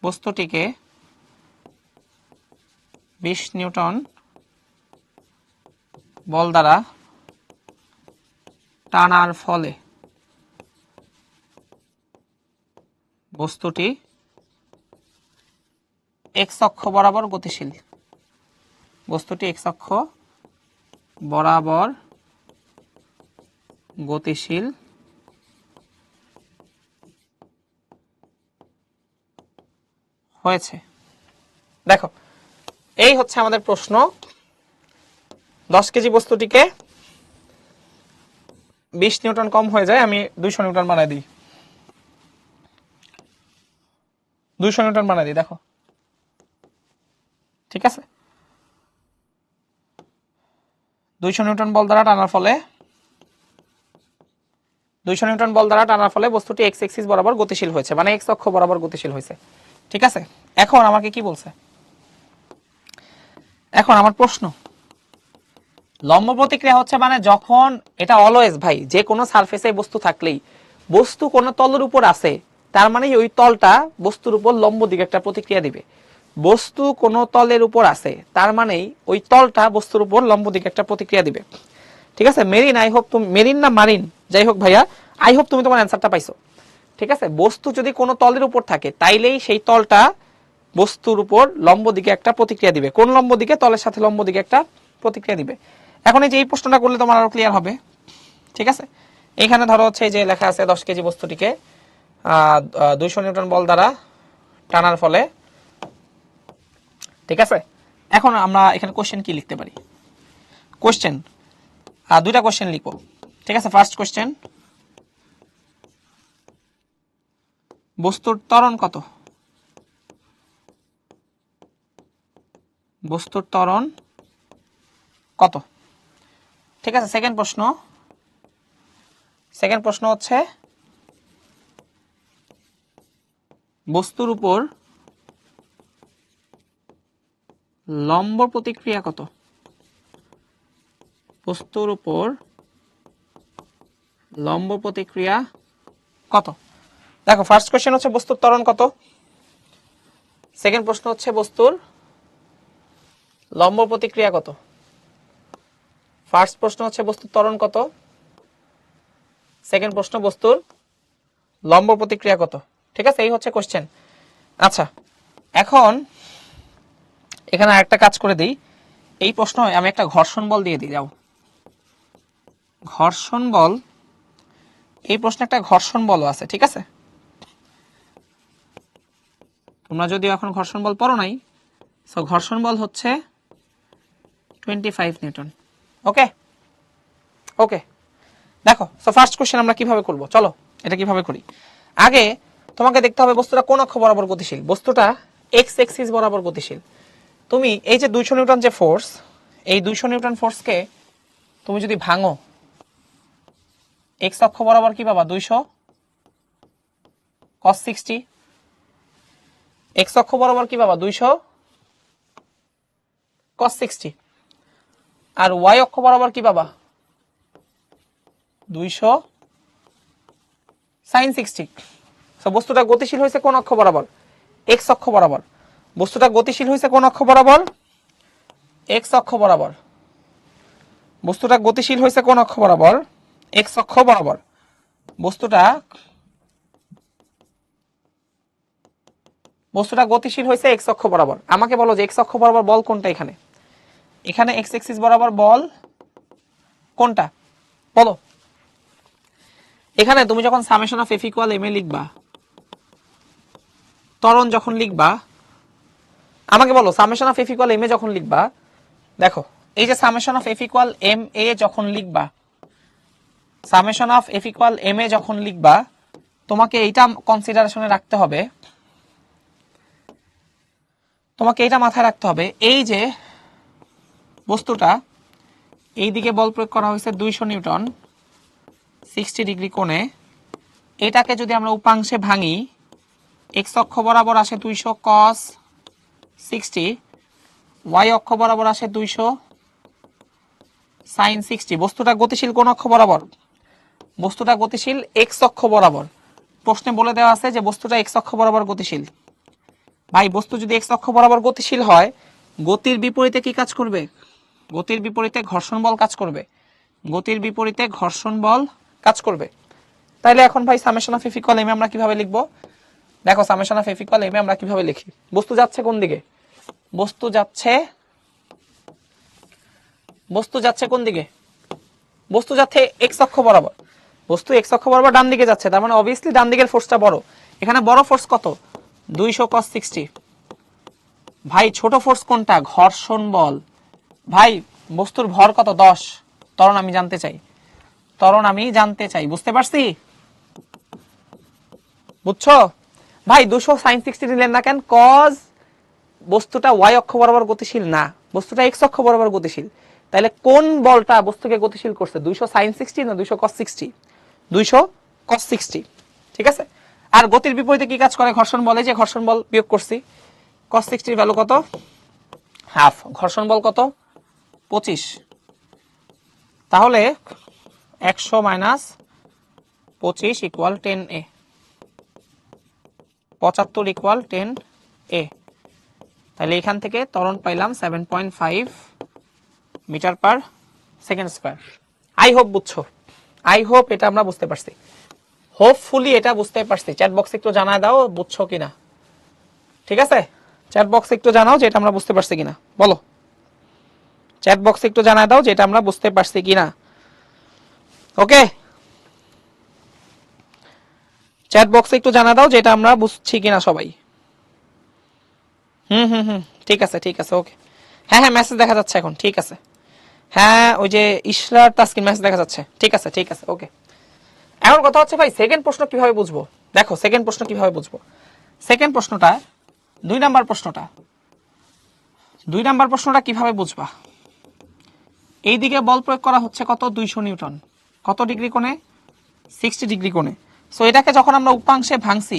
বস্তুটিকে 20 নিউটন বল দ্বারা টানার ফলে বস্তুটি এক্স অক্ষ বরাবর গতিশীল, বস্তুটি এক্স অক্ষ বরাবর গতিশীল হয়েছে। দেখো এই হচ্ছে আমাদের প্রশ্ন। 10 কেজি বস্তুটিকে 20 নিউটন কম হয়ে যায়, আমি 200 নিউটন বানাই দিই, 200 নিউটন বানাই দিই। দেখো ঠিক আছে, 200 নিউটন বল দ্বারা টানার ফলে 200 নিউটন বল দ্বারা টানার ফলে বস্তুটি এক্স এক্সিস বরাবর গতিশীল হয়েছে, মানে এক্স অক্ষ বরাবর গতিশীল হয়েছে। ঠিক আছে, এখন আমাকে কি বলছে, এখন আমার প্রশ্ন, লম্ব প্রতিক্রিয়া হচ্ছে মানে যখন, এটা অলওয়েজ ভাই, যে কোনো সারফেসে বস্তু থাকলেই, বস্তু কোন তলের উপর আছে তার মানে ওই তলটা বস্তুর উপর লম্ব দিকে একটা প্রতিক্রিয়া দিবে। বস্তু কোন তলের উপর আছে তার মানে ওই তলটা বস্তুর উপর লম্ব দিকে একটা প্রতিক্রিয়া দিবে। ঠিক আছে মেরিন, আই হোপ তুমি, মেরিন না মারিন, যাই হোক ভাইয়া, আই হোপ তুমি তোমার অ্যান্সারটা পাইছো। ঠিক আছে, বস্তু যদি কোনো তলের উপর থাকে তাইলেই সেই তলটা বস্তুর উপর লম্ব দিকে একটা প্রতিক্রিয়া দিবে। কোন লম্ব দিকে? তলের সাথে লম্ব দিকে একটা প্রতিক্রিয়া দিবে। এখন এই যে এই প্রশ্নটা করলে তোমার আরো ক্লিয়ার হবে। ঠিক আছে, এখানে ধরো হচ্ছে যে লেখা আছে 10 কেজি বস্তুটিকে 200 নিউটন বল দ্বারা টানার ফলে। ঠিক আছে, এখন আমরা এখানে কোশ্চেন কি লিখতে পারি? কোশ্চেন দুইটা কোশ্চেন লিখবো। ঠিক আছে, ফার্স্ট কোশ্চেন, বস্তুর ত্বরণ কত? বস্তুর ত্বরণ কত? ঠিক আছে, সেকেন্ড প্রশ্ন হচ্ছে বস্তুর উপর লম্ব প্রতিক্রিয়া কত? বস্তুর উপর লম্ব প্রতিক্রিয়া কত? দেখো ফার্স্ট কোশ্চেন হচ্ছে বস্তুর ত্বরণ কত, সেকেন্ড প্রশ্ন হচ্ছে বস্তুর লম্ব প্রতিক্রিয়া কত। ফার্স্ট প্রশ্ন হচ্ছে বস্তুর ত্বরণ কত, সেকেন্ড প্রশ্ন বস্তুর লম্ব প্রতিক্রিয়া কত। ঠিক আছে, এই হচ্ছে কোশ্চেন। আচ্ছা, এখন এখানে আরেকটা কাজ করে দিই, এই প্রশ্ন আমি একটা ঘর্ষণ বল দিয়ে দিই। যাও, ঘর্ষণ বল, এই প্রশ্নে একটা ঘর্ষণ বলও আছে। ঠিক আছে, তোমরা যদি এখন ঘর্ষণ বল পড়ো নাই, সো ঘর্ষণ বল হচ্ছে 25 নিউটন। ওকে ওকে, দেখো সো ফার্স্ট কোশ্চেন আমরা কিভাবে করব, চলো এটা কিভাবে করি। আগে তোমাকে দেখতে হবে বস্তুটা কোন অক্ষ বরাবর গতিশীল। বস্তুটা এক্স এক্সিস বরাবর গতিশীল। তুমি এই যে 200 নিউটন যে ফোর্স, এই 200 নিউটন ফোর্সকে তুমি যদি ভাঙো, এক্স অক্ষ বরাবর কি পাবা, 200 cos 60। এক্স অক্ষ বরাবর কি পাবা, 200 cos 60। আর ওয়াই অক্ষ বরাবর কি পাবা, 200 sin 60। সো বস্তুটা গতিশীল হয়েছে কোন অক্ষ বরাবর, এক্স অক্ষ বরাবর। বস্তুটা গতিশীল হয়েছে কোন অক্ষ বরাবর, এক্স অক্ষ বরাবর। বস্তুটা গতিশীল হয়েছে কোন অক্ষ বরাবর, এক্স অক্ষ বরাবর। বস্তুটা গতিশীল হয়েছে এক্স অক্ষ বরাবর। আমাকে বলো যে এক্স অক্ষ বরাবর বল কোনটা, এখানে এখানে এক্স এক্সিস বরাবর বল কোনটা বলো। এখানে তুমি যখন summation of F equal m a লিখবা, ত্বরণ যখন লিখবা, আমাকে বলো summation of F equal m a যখন লিখবা, দেখো এই যে summation of F equal m a যখন লিখবা, summation of F equal m a যখন লিখবা, তোমাকে এইটা কনসিডারেশনে রাখতে হবে, তোমাকে এইটা মাথায় রাখতে হবে, এই যে বস্তুটা এই দিকে বল প্রয়োগ করা হয়েছে 200 নিউটন 60 ডিগ্রি কোণে, এটাকে যদি আমরা উপাংশে ভাঙি, এক্স অক্ষ বরাবর আসে 200 cos 60, ওয়াই অক্ষ বরাবর আসে 200 sin 60। বস্তুটা গতিশীল কোন অক্ষ বরাবর, বস্তুটা গতিশীল এক্স অক্ষ বরাবর। প্রশ্নে বলে দেওয়া আছে যে বস্তুটা এক্স অক্ষ বরাবর গতিশীল। ভাই বস্তু যদি এক্স অক্ষ বরাবর গতিশীল হয়, গতির বিপরীতে কি কাজ করবে, গতির বিপরীতে ঘর্ষণ বল কাজ করবে, গতির বিপরীতে ঘর্ষণ বল কাজ করবে। তাইলে এখন ভাই summation of F equal m আমরা কিভাবে লিখব, দেখো summation of F equal m আমরা কিভাবে লিখি। বস্তু যাচ্ছে কোন দিকে, বস্তু যাচ্ছে কোন দিকে, বস্তু যাচ্ছে এক্স অক্ষ বরাবর। বস্তু এক্স অক্ষ বরাবর ডান দিকে যাচ্ছে, তার মানে অবভিয়াসলি ডান দিকের ফোর্সটা বড়। এখানে বড় ফোর্স কত, 200 cos 60। ভাই ছোট ফোর্স কোনটা, ঘর্ষণ বল। ভাই বস্তুর ভর কত, 10। ত্বরণ আমি জানতে চাই, ত্বরণ আমি জানতে চাই, বুঝতে পারছি, বুঝছো ভাই। 200 sin 60 নিলেন না কেন, কজ বস্তুটা ওয়াই অক্ষ বরাবর গতিশীল না, বস্তুটা এক্স অক্ষ বরাবর গতিশীল। তাহলে কোন বলটা বস্তুকে গতিশীল করছে, 200 sin 60 না 200 cos 60, 200 cos 60। ঠিক আছে, আর গতির বিপরীতে কি কাজ করে, ঘর্ষণ বলে, যে ঘর্ষণ বল বিয়োগ করছি, cos 60 ভ্যালু কত, হাফ। ঘর্ষণ বল কত, 25। তাহলে 100 minus 25 equal 10a, 75 equal 10a। তাহলে এখান থেকে ত্বরণ পাইলাম 7.5 metre per second square. I hope বুঝছো, আই হোপ এটা আমরা বুঝতে পারছি, হোপফুলি এটা বুঝতে পারছি। চ্যাট বক্সে একটু জানায় দাও বুঝছো কিনা, ঠিক আছে, চ্যাট বক্সে একটু জানাও যে এটা আমরা বুঝতে পারছি কিনা, বলো চ্যাট বক্সে একটু জানায় দাও যে এটা আমরা বুঝতে পারছি কিনা। ওকে, চ্যাট বক্সে একটু জানা দাও যে এটা আমরা বুঝছি কিনা সবাই। ঠিক আছে ঠিক আছে, ওকে। হ্যাঁ হ্যাঁ মেসেজ দেখা যাচ্ছে এখন, ঠিক আছে। হ্যাঁ ওই যে ইশরার তাসকিন মেসেজ দেখা যাচ্ছে, ঠিক আছে ঠিক আছে, ওকে। এখন কথা হচ্ছে ভাই সেকেন্ড প্রশ্ন কিভাবে বুঝবো, দেখো সেকেন্ড প্রশ্ন কিভাবে বুঝবো। সেকেন্ড প্রশ্নটা 2 নাম্বার প্রশ্নটা, 2 নাম্বার প্রশ্নটা কিভাবে বুঝবা। এইদিকে বল প্রয়োগ করা হচ্ছে কত, 200 নিউটন, কত ডিগ্রি কোণে, 60 ডিগ্রি কোণে। সো এটাকে যখন আমরা উপাংশে ভাঙছি,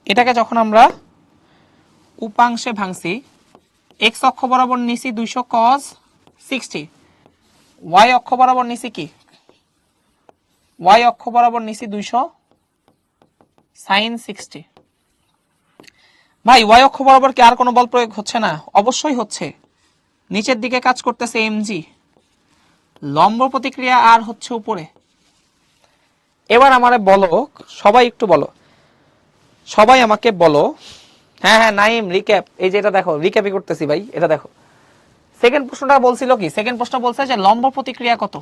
এটাকে যখন আমরা উপাংশে ভাঙছি, এক্স অক্ষ বরাবর নিছি 200 cos 60, ওয়াই অক্ষ বরাবর নিছি কি, ওয়াই অক্ষ বরাবর নিছি 200 sin 60। ভাই y অক্ষ বরাবর কি আর কোনো বল প্রয়োগ হচ্ছে না? অবশ্যই হচ্ছে। নিচের দিকে কাজ করতেছে mg, লম্ব প্রতিক্রিয়া আর হচ্ছে উপরে। এবার আমারে বলো, সবাই একটু বলো, সবাই আমাকে বলো। হ্যাঁ হ্যাঁ নাইম রিক্যাপ, এই যে এটা দেখো, রিক্যাপই করতেছি ভাই, এটা দেখো। সেকেন্ড প্রশ্নটা বলছিল কি? সেকেন্ড প্রশ্ন বলছে যে লম্ব প্রতিক্রিয়া কত।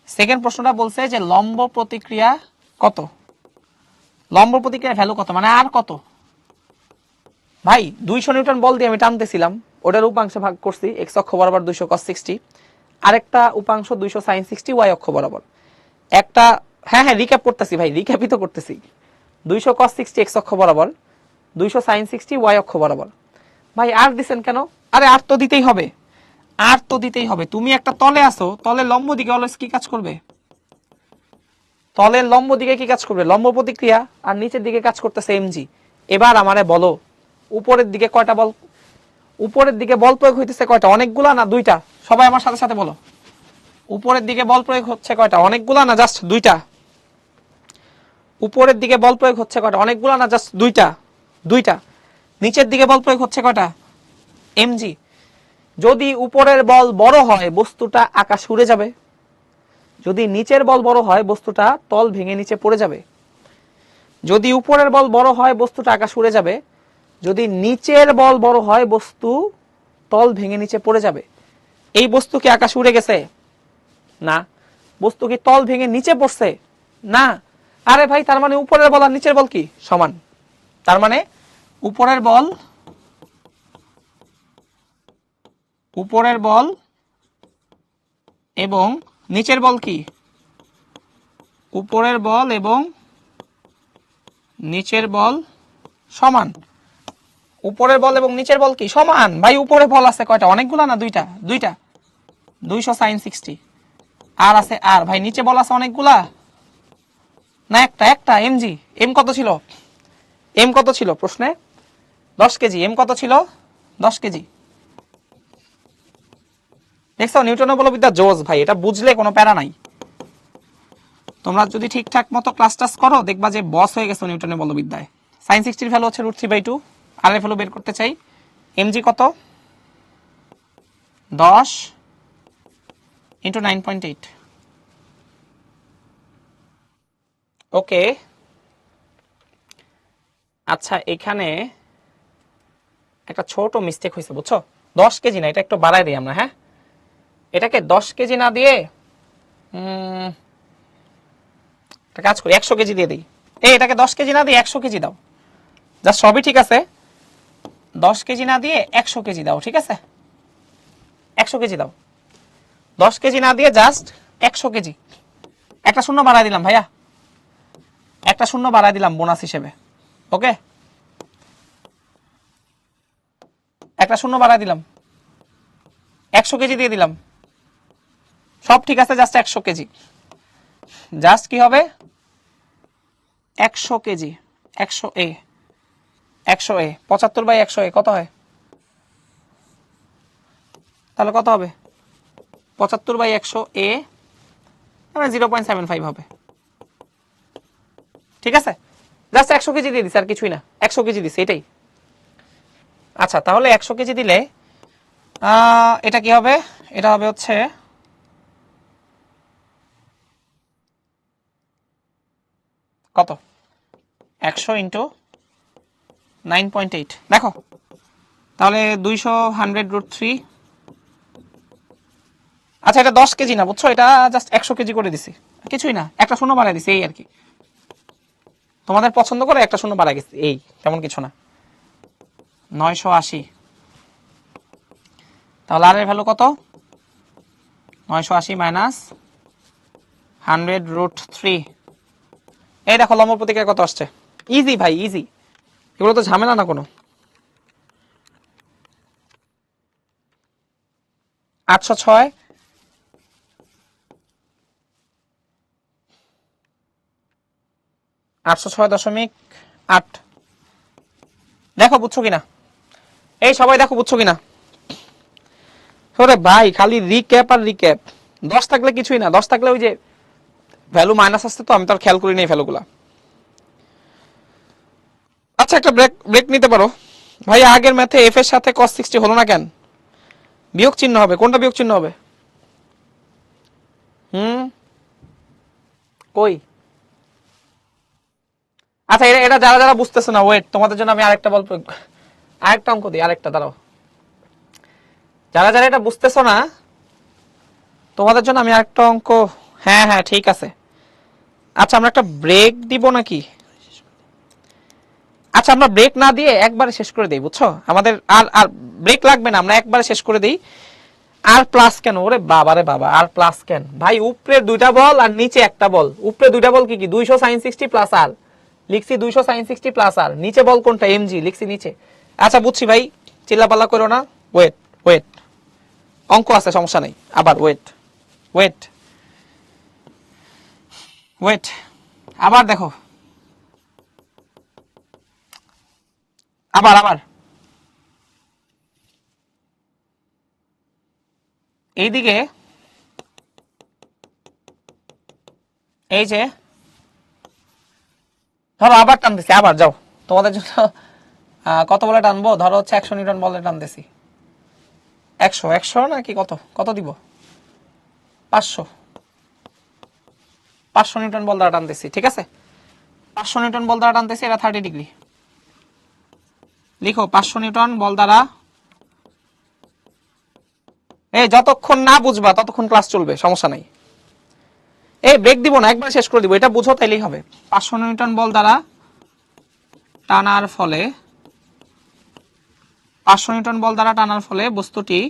সেকেন্ড প্রশ্নটা বলছে যে লম্ব প্রতিক্রিয়া কত, লম্ব প্রতিক্রিয়া ভ্যালু কত, মানে আর কত। ভাই 200 নিউটন বল দিয়ে আমি টানতেছিলাম, ওটার উপাংশে ভাগ করছি এক্স অক্ষ বরাবর 200 cos 60, আরেকটা উপাংশ 200 sin 60 ওয়াই অক্ষ বরাবর। একটা, হ্যাঁ হ্যাঁ রিক্যাপ করতেছি ভাই, রিক্যাপই তো করতেছি। 200 cos 60 এক্স অক্ষ বরাবর, 200 sin 60 ওয়াই অক্ষ বরাবর। ভাই আর দিছেন কেন? আরে আর তো দিতেই হবে, আর তো দিতেই হবে। তুমি একটা তলে আসো, তলের লম্ব দিকে অলওয়েজ কি কাজ করবে? তলের লম্ব দিকে কি কাজ করবে? লম্ব প্রতিক্রিয়া। আর নিচের দিকে কাজ করতেছে এমজি। এবার আমারে বলো, উপরের দিকে কয়টা বল, উপরের দিকে বল প্রয়োগ হইতেছে কয়টা? অনেকগুলা না দুইটা? সবাই আমার সাথে সাথে বলো, উপরের দিকে বল প্রয়োগ হচ্ছে কয়টা? অনেকগুলা না জাস্ট দুইটা? উপরের দিকে বল প্রয়োগ হচ্ছে কয়টা? অনেকগুলা না জাস্ট দুইটা? দুইটা। নিচের দিকে বল প্রয়োগ হচ্ছে কয়টা? এমজি। যদি উপরের বল বড় হয় বস্তুটা আকাশ উড়ে যাবে, যদি নিচের বল বড় হয় বস্তুটা তল ভেঙে নিচে পড়ে যাবে। যদি উপরের বল বড় হয় বস্তুটা আকাশ উড়ে যাবে, যদি নিচের বল বড় হয় বস্তু তল ভেঙে নিচে পড়ে যাবে। এই বস্তু কি আকাশ উড়ে গেছে? না। বস্তু কি তল ভেঙে নিচে পড়ছে? না। আরে ভাই তার মানে উপরের বল আর নিচের বল কি সমান? তার মানে উপরের বল, উপরের বল এবং নিচের বল কি? উপরের বল এবং নিচের বল সমান। উপরের বল এবং নিচের বল কি সমান? ভাই উপরে বল আছে কয়টা? অনেকগুলা না দুইটা? দুইটা। 200 sin 60 আর আছে আর। ভাই নিচে বল আছে অনেকগুলা না একটা? একটা। এমজি, এম কত ছিল? এম কত ছিল প্রশ্নে? 10 কেজি। এম কত ছিল? 10 কেজি। দেখছো নিউটনের বলবিদ্যা জোজ ভাই, এটা বুঝলে কোনো প্যারা নাই। তোমরা যদি ঠিকঠাক মতো ক্লাস টাস করো দেখবা যে বস হয়ে গেছো নিউটনের বলবিদ্যায়। sin 60 ভ্যালু হচ্ছে √3/2, আর এর ভ্যালু বের করতে চাই। এমজি কত? 10 × 9.8। ওকে, আচ্ছা এখানে একটা ছোট মিস্টেক হয়েছে বুঝছো। 10 কেজি না, এটা একটু বাড়াই দিই আমরা। হ্যাঁ, এটাকে 10 কেজি না দিয়ে একটা কাজ করি, 100 কেজি দিয়ে দিই। এটাকে 10 কেজি না দিয়ে 100 কেজি দাও। যা সবই ঠিক আছে, 10 কেজি না দিয়ে 100 কেজি দাও, ঠিক আছে? 100 কেজি দাও। 10 কেজি না দিয়ে জাস্ট 100 কেজি। একটা শূন্য বাড়াই দিলাম ভাইয়া, একটা শূন্য বাড়াই দিলাম বোনাস হিসেবে। ওকে, একটা শূন্য বাড়াই দিলাম, 100 কেজি দিয়ে দিলাম। সব ঠিক আছে, জাস্ট 100 কেজি। জাস্ট কি হবে? 100 কেজি। 100 এ, 100 এ 75/100 এ কত হয়? তাহলে কত হবে? 75/100 এ মানে 0.75 হবে, ঠিক আছে? জাস্ট 100 কেজি দিয়ে দিছি, আর কিছুই না। 100 কেজি দিছি, এটাই। আচ্ছা তাহলে 100 কেজি দিলে এটা কি হবে? এটা হবে হচ্ছে কত? 100 × 9.8। দেখো তাহলে 200 100√3। আচ্ছা এটা 10 কেজি না বুঝছো, এটা জাস্ট 100 কেজি করে দিছি, কিছুই না। একটা শূন্য বাড়াই দিছি এই আর কি। তোমাদের পছন্দ করে একটা শূন্য বাড়াই গেছি, এই তেমন কিছু না। 980। তাহলে আর এর ভ্যালু কত? 980 মাইনাস 100√3। এই দেখো লম্ব প্রতিক্রিয়া কত আসছে। ইজি ভাই, ইজি, এগুলো তো ঝামেলা না কোনো। 806 806.8। দেখো বুঝছো কিনা? এই সবাই দেখো বুঝছো কিনা? ওরে ভাই খালি রিক্যাপ আর রিক্যাপ। 10 থাকলে কিছুই না, 10 থাকলে ওই যে ভ্যালু মাইনাস আসছে, তো আমি তো আর খেয়াল করি নাই ভ্যালুগুলা। আচ্ছা একটা ব্রেক ব্রেক নিতে পারো ভাই। আগের ম্যাথে এফ এর সাথে cos 60 হলো না কেন? বিয়োগ চিহ্ন হবে, কোনটা বিয়োগ চিহ্ন হবে? হুম, কই? আচ্ছা এটা এটা যারা যারা বুঝতেছে না, ওয়েট, তোমাদের জন্য আমি আরেকটা বল প্রয়োগ, আরেকটা অঙ্ক দিই, আরেকটা দাঁড়াও। যারা যারা এটা বুঝতেছো না তোমাদের জন্য আমি আরেকটা অঙ্ক। হ্যাঁ হ্যাঁ ঠিক আছে। আচ্ছা আমরা একটা ব্রেক দিব নাকি? আচ্ছা আমরা ব্রেক না দিয়ে একবারে শেষ করে দেই, বুঝছো? আমাদের আর আর ব্রেক লাগবে না, আমরা একবারে শেষ করে দেই। আর প্লাস কেন? ওরে বাবা রে বাবা, আর প্লাস কেন ভাই? উপরে দুইটা বল আর নিচে একটা বল। উপরে দুইটা বল কি কি? 200 sin 60 প্লাস আর লিখছি 200 sin 60 প্লাস আর। নিচে বল কোনটা? এমজি লিখছি নিচে। আচ্ছা বুঝছি ভাই, চিল্লাপাল্লা করো না। ওয়েট ওয়েট, অঙ্ক আছে সমস্যা নাই। আবার ওয়েট ওয়েট ওয়েট, আবার দেখো, আবার আবার এইদিকে, এই যে ধরো আবার টানতেছি, আবার যাও তোমাদের জন্য। কত বলে টানবো? ধরো হচ্ছে 100 নিউটন বলে টানতেছি। 100 100 নাকি কত কত দিব? 500 500 নিউটন বল দ্বারা টানতেছি, ঠিক আছে? 500 নিউটন বল দ্বারা টানতেছি, এটা 30 ডিগ্রি। লিখো 500 নিউটন বল দ্বারা। এই যতক্ষণ না বুঝবা ততক্ষণ ক্লাস চলবে, সমস্যা নাই। এই ব্রেক দিব না, একবার শেষ করে দিব, এটা বুঝো তাইলেই হবে। 500 নিউটন বল দ্বারা টানার ফলে, 500 নিউটন বল দ্বারা টানার ফলে বস্তুটি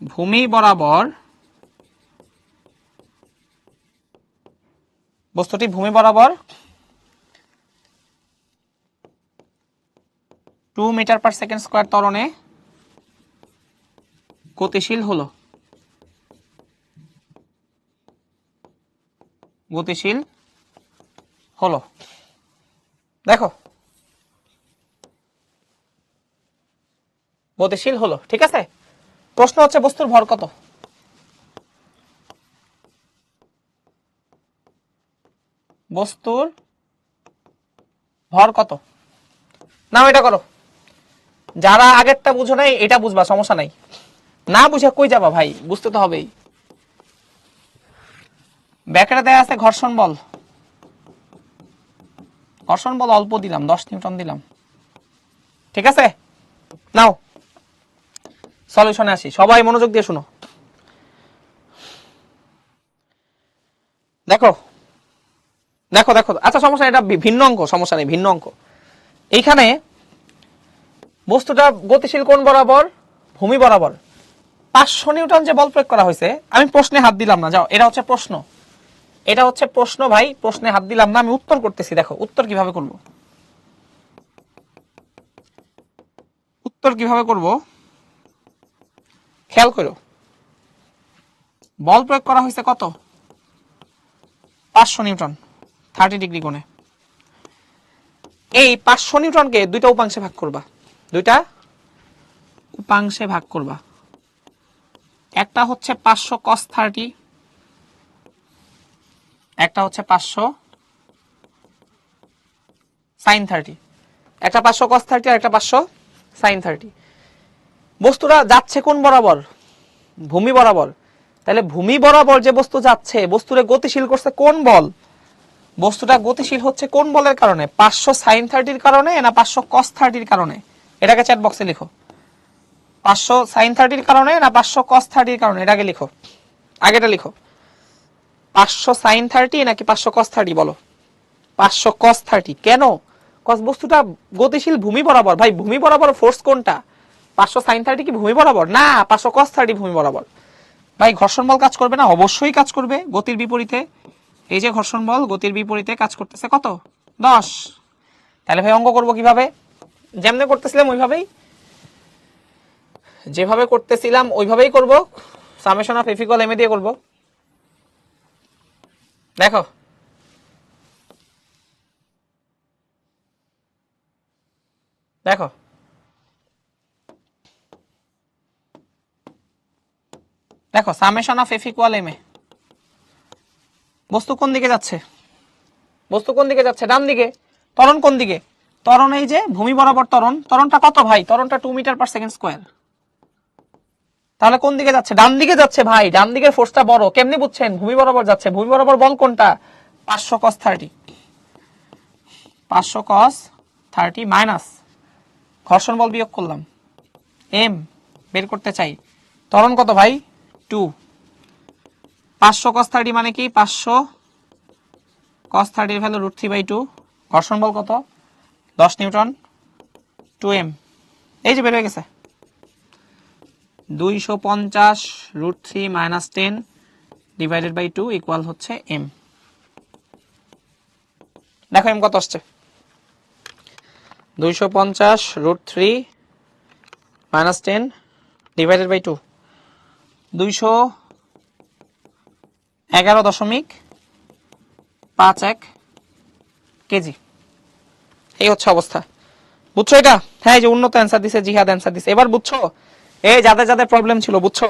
ভূমি বরাবর, বস্তুটি ভূমি বরাবর 2 মিটার পার সেকেন্ড স্কয়ার ত্বরণে গতিশীল হলো। গতিশীল হলো, দেখো গতিশীল হলো, ঠিক আছে? প্রশ্ন হচ্ছে বস্তুর ভর কত? বস্তুর ভর কত? নাও এটা করো। যারা আগেরটা বুঝো নাই এটা বুঝবা, সমস্যা নাই। না বুঝে কই যাবা ভাই, বুঝতে তো হবেই। ব্যাকেটে দেয়া আছে ঘর্ষণ বল। ঘর্ষণ বল অল্প দিলাম, 10 নিউটন দিলাম, ঠিক আছে? নাও সলিউশনে আসি, সবাই মনোযোগ দিয়ে শুনো। দেখো দেখো দেখো, আচ্ছা সমস্যা নেই, এটা ভিন্ন অঙ্ক, সমস্যা নেই, ভিন্ন অঙ্ক। এইখানে বস্তুটা গতিশীল কোণ বরাবর? ভূমি বরাবর। 500 নিউটন যে বল প্রয়োগ করা হয়েছে, আমি প্রশ্নে হাত দিলাম না, যাও, এটা হচ্ছে প্রশ্ন, এটা হচ্ছে প্রশ্ন ভাই, প্রশ্নে হাত দিলাম না, আমি উত্তর করতেছি। দেখো উত্তর কিভাবে করব, উত্তর কিভাবে করব খেয়াল করো। বল প্রয়োগ করা হয়েছে কত? 500 নিউটন 30 ডিগ্রি কোণে। এই 500 নিউটনকে দুইটা উপাংশে ভাগ করবা, দুইটা উপাংশে ভাগ করবা। একটা হচ্ছে 500 cos 30, একটা হচ্ছে 500 sin 30। একটা 500 cos 30 আর একটা 500 sin 30। বস্তুটা যাচ্ছে কোন বরাবর? ভূমি বরাবর। তাহলে ভূমি বরাবর যে বস্তু যাচ্ছে, বস্তুরে গতিশীল করছে কোন বল? বস্তুটা গতিশীল হচ্ছে কোন বলের কারণে? 500 sin 30 এর কারণে না 500 cos 30 এর কারণে? এটাকে চ্যাট বক্সে লিখো। 500 sin 30 এর কারণে না 500 cos 30 এর কারণে? এটাকে লিখো, আগেটা লিখো। 500 sin 30 নাকি 500 cos 30 বলো? 500 cos 30। কেন? কস বস্তুটা গতিশীল ভূমি বরাবর। ভাই ভূমি বরাবর ফোর্স কোনটা? 500 sin 30 কি ভূমি বরাবর? না, 500 cos 30 ভূমি বরাবর। ভাই ঘর্ষণ বল কাজ করবে না? অবশ্যই কাজ করবে, গতির বিপরীতে। এই যে ঘর্ষণ বল গতির বিপরীতে কাজ করতেছে কত? 10। তাহলে ভাই অঙ্ক করবো কিভাবে? যেমনে করতেছিলাম ওইভাবেই, যেভাবে করতেছিলাম ওইভাবেই করব। Summation of F equal m a দিয়ে করব। দেখো দেখো দেখো, summation of F equal m a. বস্তু কোন দিকে যাচ্ছে? বস্তু কোন দিকে যাচ্ছে? ডান দিকে। ত্বরণ কোন দিকে? ত্বরণ এই যে ভূমি বরাবর ত্বরণ। ত্বরণটা কত ভাই? ত্বরণটা 2 মিটার পার সেকেন্ড স্কয়ার। তাহলে কোন দিকে যাচ্ছে? ডান দিকে যাচ্ছে ভাই। ডান দিকের ফোর্সটা বড়। কেমনি বুঝছেন? ভূমি বরাবর যাচ্ছে। ভূমি বরাবর বল কোনটা? 500 cos 30। 500 cos 30 মাইনাস ঘর্ষণ বল বিয়োগ করলাম এম বের করতে চাই। ত্বরণ কত ভাই? 2। 500 cos 30 মানে কি? 500 cos 30 এর ভ্যালু √3/2। ঘর্ষণ বল কত? 10 নিউটন। 2m এই যে বের হয়ে গেছে। 250 √3 - 10 / 2 ইকুয়াল হচ্ছে m। দেখো m কত আসছে? 250 √3 - 10 / 2 211.51 কেজি। এই হচ্ছে অবস্থা। বুঝছো এটা? হ্যাঁ, এই যে উন্নত অ্যান্সার দিছে, জিহাদ অ্যান্সার দিছে। এবার বুঝছো? এই যাদের যাদের প্রবলেম ছিল, বুঝছো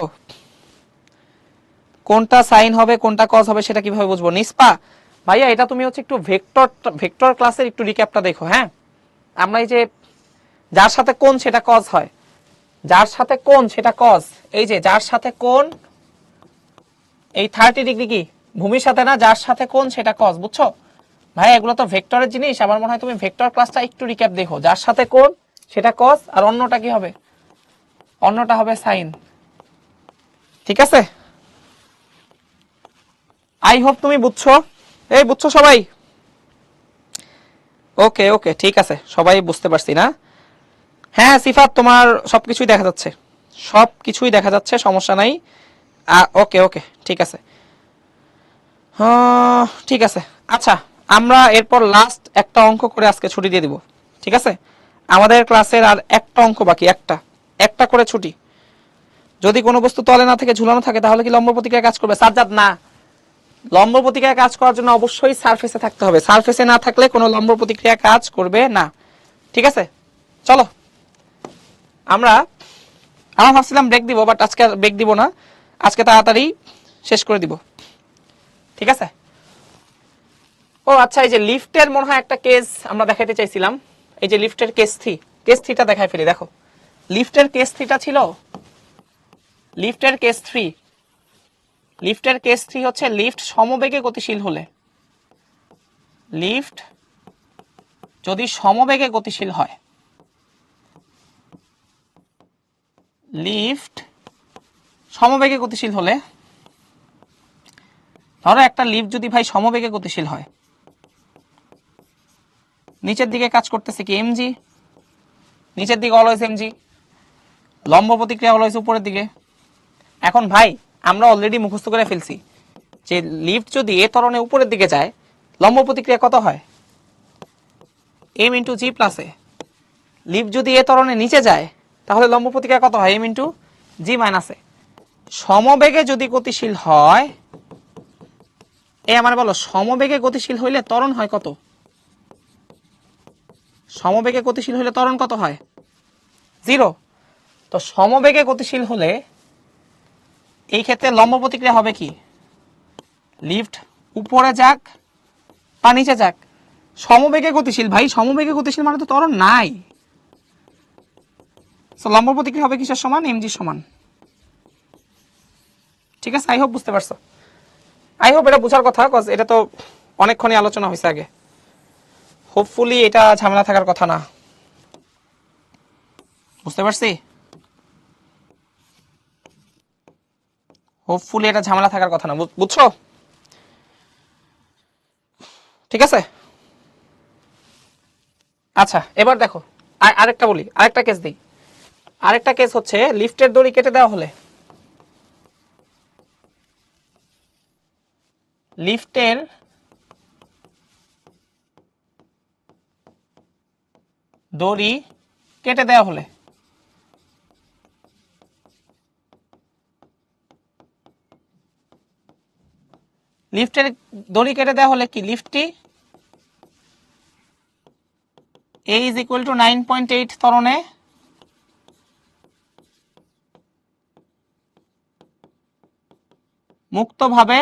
কোনটা সাইন হবে কোনটা কজ হবে সেটা কিভাবে বুঝবো? নিস্পা ভাইয়া, এটা তুমি হচ্ছে একটু ভেক্টর ক্লাসের একটু রিক্যাপটা দেখো। হ্যাঁ, আমরা এই যে যার সাথে কোন সেটা কজ হয়, যার সাথে কোন সেটা কজ। এই যে যার সাথে কোন, এই 30 ডিগ্রি কি ভূমির সাথে না? যার সাথে কোন সেটা কজ। বুঝছো ভাই? এগুলো তো ভেক্টরের জিনিস। আমার মনে হয় তুমি ভেক্টর ক্লাসটা একটু রিক্যাপ দেখো। যার সাথে কোন সেটা কজ, আর অন্যটা কি হবে? অন্যটা হবে সাইন। ঠিক আছে? আই হোপ তুমি বুঝছো। এই বুঝছো সবাই? ওকে ওকে, ঠিক আছে, সবাই বুঝতে পারছি না? হ্যাঁ সিফাত, তোমার সবকিছুই দেখা যাচ্ছে, সবকিছুই দেখা যাচ্ছে, সমস্যা নাই। ওকে ওকে, ঠিক আছে। ঠিক আছে। আচ্ছা, আমরা এরপর লাস্ট একটা অঙ্ক করে আজকে ছুটি দিয়ে দিব। ঠিক আছে? আমাদের ক্লাসের আর একটা অঙ্ক বাকি, একটা একটা করে ছুটি। যদি কোনো বস্তু তলে না থেকে ঝুলানো থাকে তাহলে কি লম্ব প্রতিক্রিয়া কাজ করবে? সাজ্জাদ না, লম্ব প্রতিক্রিয়া কাজ করার জন্য অবশ্যই সারফেসে থাকতে হবে। সারফেসে না থাকলে কোনো লম্ব প্রতিক্রিয়া কাজ করবে না। ঠিক আছে, চলো আমরা, আমরা ভাবছিলাম ব্রেক দিব, বাট আজকে ব্রেক দিব না, আজকে তাড়াতাড়ি শেষ করে দিব। ঠিক আছে? ও আচ্ছা, এই যে লিফটের মনে হয় একটা কেস আমরা দেখাইতে চাইছিলাম। এই যে লিফটের কেস থ্রিটা দেখাই ফেলি। দেখো, লিফটের কেস থ্রিটা ছিল, লিফটের কেস থ্রি, লিফটের কেস থ্রি হচ্ছে লিফট সমবেগে গতিশীল হলে, লিফট যদি সমবেগে গতিশীল হয়, লিফট সমবেগে গতিশীল হলে, ধরো একটা লিফট যদি ভাই সমবেগে গতিশীল হয়, নিচের দিকে কাজ করতেছে কি এমজি, নিচের দিকে অলওয়েজ এমজি, লম্ব প্রতিক্রিয়া অলওয়েজ উপরের দিকে। এখন ভাই আমরা অলরেডি মুখস্থ করে ফেলছি যে লিফট যদি এ ত্বরণে উপরের দিকে যায়, লম্ব প্রতিক্রিয়া কত হয়? এম ইন্টু জি প্লাস এ। লিফট যদি এ ত্বরণে নিচে যায় তাহলে লম্ব প্রতিক্রিয়া কত হয়? এম ইন্টু জি মাইনাস এ। সমবেগে যদি গতিশীল হয়, এই আমার বলো, সমবেগে গতিশীল হইলে ত্বরণ হয় কত? সমবেগে গতিশীল হইলে ত্বরণ কত হয়? 0। তো সমবেগে গতিশীল হলে এই ক্ষেত্রে লম্ব প্রতিক্রিয়া হবে কি? লিফট উপরে যাক বা নিচে যাক, সমবেগে গতিশীল ভাই, সমবেগে গতিশীল মানে তো ত্বরণ নাই। লম্ব প্রতিক্রিয়া হবে কিসের সমান? এমজি সমান। ঠিক আছে, আই হোপ বুঝতে পারছো। আই হোপ এটা বুঝার কথা, কজ এটা তো অনেকক্ষণই আলোচনা হয়েছে আগে। হোপফুলি এটা ঝামেলা থাকার কথা না। বুঝতে পারছি? হোপফুলি এটা ঝামেলা থাকার কথা না, বুঝছো? ঠিক আছে। আচ্ছা, এবার দেখো আরেকটা বলি, আরেকটা কেস দিই। আরেকটা কেস হচ্ছে লিফটের দড়ি কেটে দেওয়া হলে, লিফটের দড়ি কেটে দেওয়া হলে, লিফটের দড়ি কেটে দেওয়া হলে কি লিফটটি a is equal to 9.8 ত্বরণে মুক্তভাবে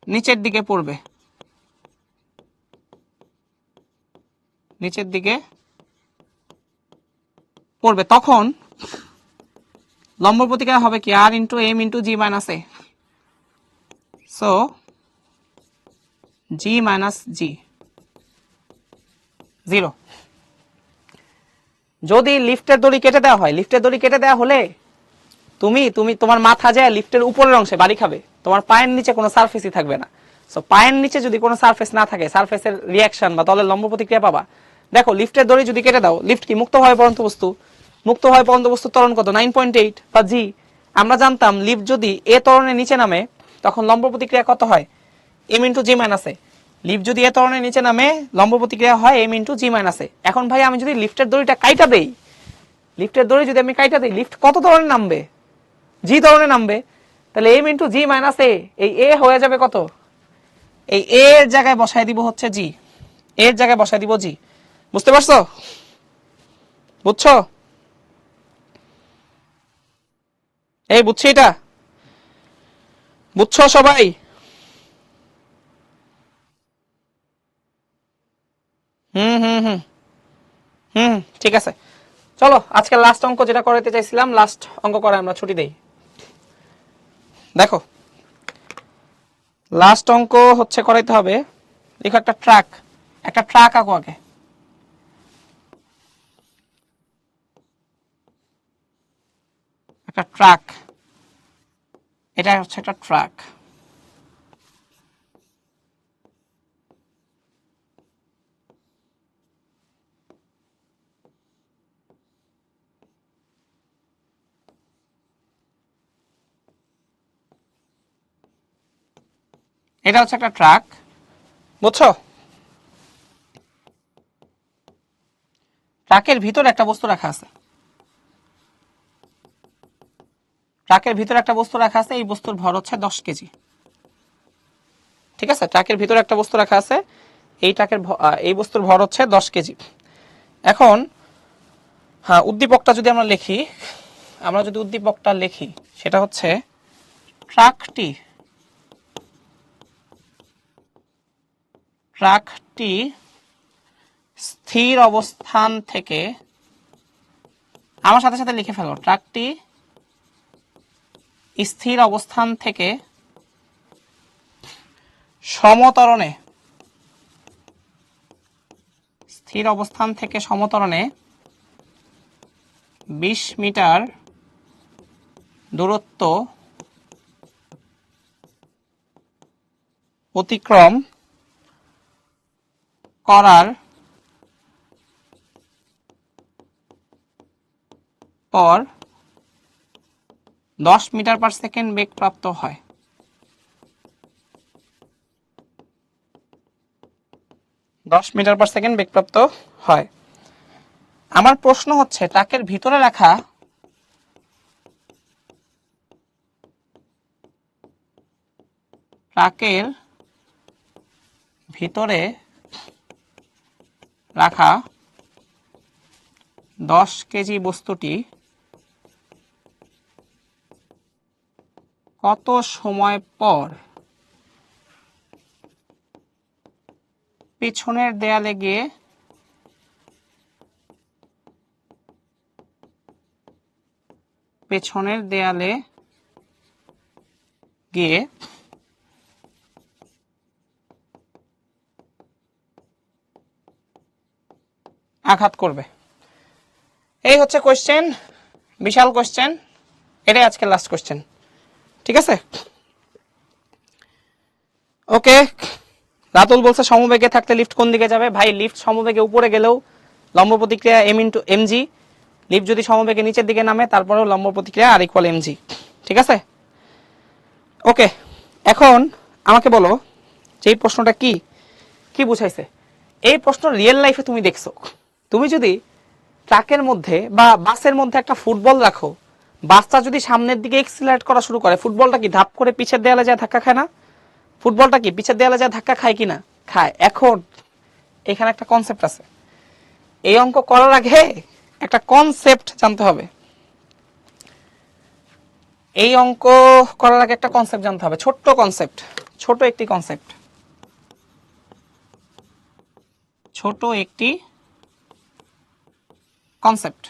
নিচের দিকে পড়বে। নিচের দিকে পড়বে, তখন লম্ব প্রতিক্রিয়া হবে কি আর ইন্টু এম ইন্টু জি মাইনাস এ। সো জি মাইনাস জি 0। যদি লিফটের দড়ি কেটে দেওয়া হয়, লিফটের দড়ি কেটে দেওয়া হলে তুমি তুমি তোমার মাথা যায় লিফটের উপরের অংশে বাড়ি খাবে, তোমার পায়ের নিচে কোনো সারফেসই থাকবে না। সো পায়ের নিচে যদি কোনো সারফেস না থাকে, সারফেসের রিয়াকশন বা তলের লম্ব প্রতিক্রিয়া পাবা। দেখো লিফটের দড়ি যদি কেটে দাও, লিফট কি মুক্তভাবে পড়ন্ত বস্তু, মুক্তভাবে পড়ন্ত বস্তুর ত্বরণ কত 9.8 বা জি। আমরা জানতাম লিফট যদি এ ত্বরণের নিচে নামে তখন লম্ব প্রতিক্রিয়া কত হয় এম ইন্টু জি মাইনাস এ। লিফট যদি এ ত্বরণের নিচে নামে লম্ব প্রতিক্রিয়া হয় এম ইন্টু জি মাইনাস এ। এখন ভাই আমি যদি লিফটের দড়িটা কাইটা দেই, লিফটের দড়ি যদি আমি কাইটা দিই, লিফট কত ত্বরণে নামবে জি ত্বরণে নামবে, তাহলে এম ইন্টু জি মাইনাস এ, এই এ হয়ে যাবে কত, এই এ এর জায়গায় বসায় দিব হচ্ছে জি, এর জায়গায় বসায় দিব জি। বুঝতে পারছো? বুঝছো? এই বুঝছি এটা? বুঝছো সবাই? হুম হুম হুম হুম ঠিক আছে। চলো আজকে লাস্ট অঙ্ক যেটা করাতে চাইছিলাম, লাস্ট অঙ্ক করে আমরা ছুটি দেই। দেখো লাস্ট অঙ্ক হচ্ছে করাইতে হবে, দেখো একটা ট্রাক, একটা ট্রাক আঁকো আগে। একটা ট্রাক, এটা হচ্ছে একটা ট্রাক। এটা হচ্ছে একটা ট্রাক, বুঝছো? ট্রাকের ভিতরে একটা বস্তু রাখা আছে, ট্রাকের ভিতরে একটা বস্তু রাখা আছে, এই বস্তুর ভর হচ্ছে 10 কেজি। ঠিক আছে, ট্রাকের ভিতরে একটা বস্তু রাখা আছে, এই ট্রাকের এই বস্তুর ভর হচ্ছে 10 কেজি। এখন হ্যাঁ, উদ্দীপকটা যদি আমরা লিখি, আমরা যদি উদ্দীপকটা লিখি সেটা হচ্ছে ট্রাকটি ট্রাকটি স্থির অবস্থান থেকে, আমার সাথে সাথে লিখে ফেলো, ট্রাকটি স্থির অবস্থান থেকে সমতরণে, স্থির অবস্থান থেকে সমতরণে 20 মিটার দূরত্ব অতিক্রম করার পর 10 মিটার পার সেকেন্ড বেগ প্রাপ্ত হয়। দশ মিটার পার সেকেন্ড বেগপ্রাপ্ত হয়। আমার প্রশ্ন হচ্ছে ট্রাকের ভিতরে রাখা ট্রাকের ভিতরে রাখা 10 কেজি বস্তুটি কত সময় পর পেছনের দেয়ালে গিয়ে আঘাত করবে। এই হচ্ছে কোশ্চেন, বিশাল কোশ্চেন, এটাই আজকে লাস্ট কোশ্চেন। ঠিক আছে, ওকে। রাতুল বলছে সমবেগে থাকতে লিফট কোন দিকে যাবে? ভাই লিফট সমবেগে উপরে গেলেও লম্ব প্রতিক্রিয়া m into m g, lift যদি সমবেগে নিচের দিকে নামে তারপরেও লম্ব প্রতিক্রিয়া আর ইকুয়াল এম জি। ঠিক আছে, ওকে। এখন আমাকে বলো যে এই প্রশ্নটা কি কি বুঝাইছে? এই প্রশ্ন রিয়েল লাইফে তুমি দেখছো? তুমি যদি ট্রাকের মধ্যে বা বাসের মধ্যে একটা ফুটবল রাখো, বাসটা যদি সামনের দিকে এক্সিলারেট করা শুরু করে, ফুটবলটা কি ধাপ করে পিছের দেয়ালে যায় ধাক্কা খায় না? ফুটবলটা কি পিছের দেয়ালে যায় ধাক্কা খায় কিনা? খায়। এখন এখানে একটা কনসেপ্ট আছে, এই অঙ্ক করার আগে একটা কনসেপ্ট জানতে হবে। এই অঙ্ক করার আগে একটা কনসেপ্ট জানতে হবে, ছোট্ট কনসেপ্ট, ছোট একটি কনসেপ্ট, ছোট একটি কনসেপ্ট,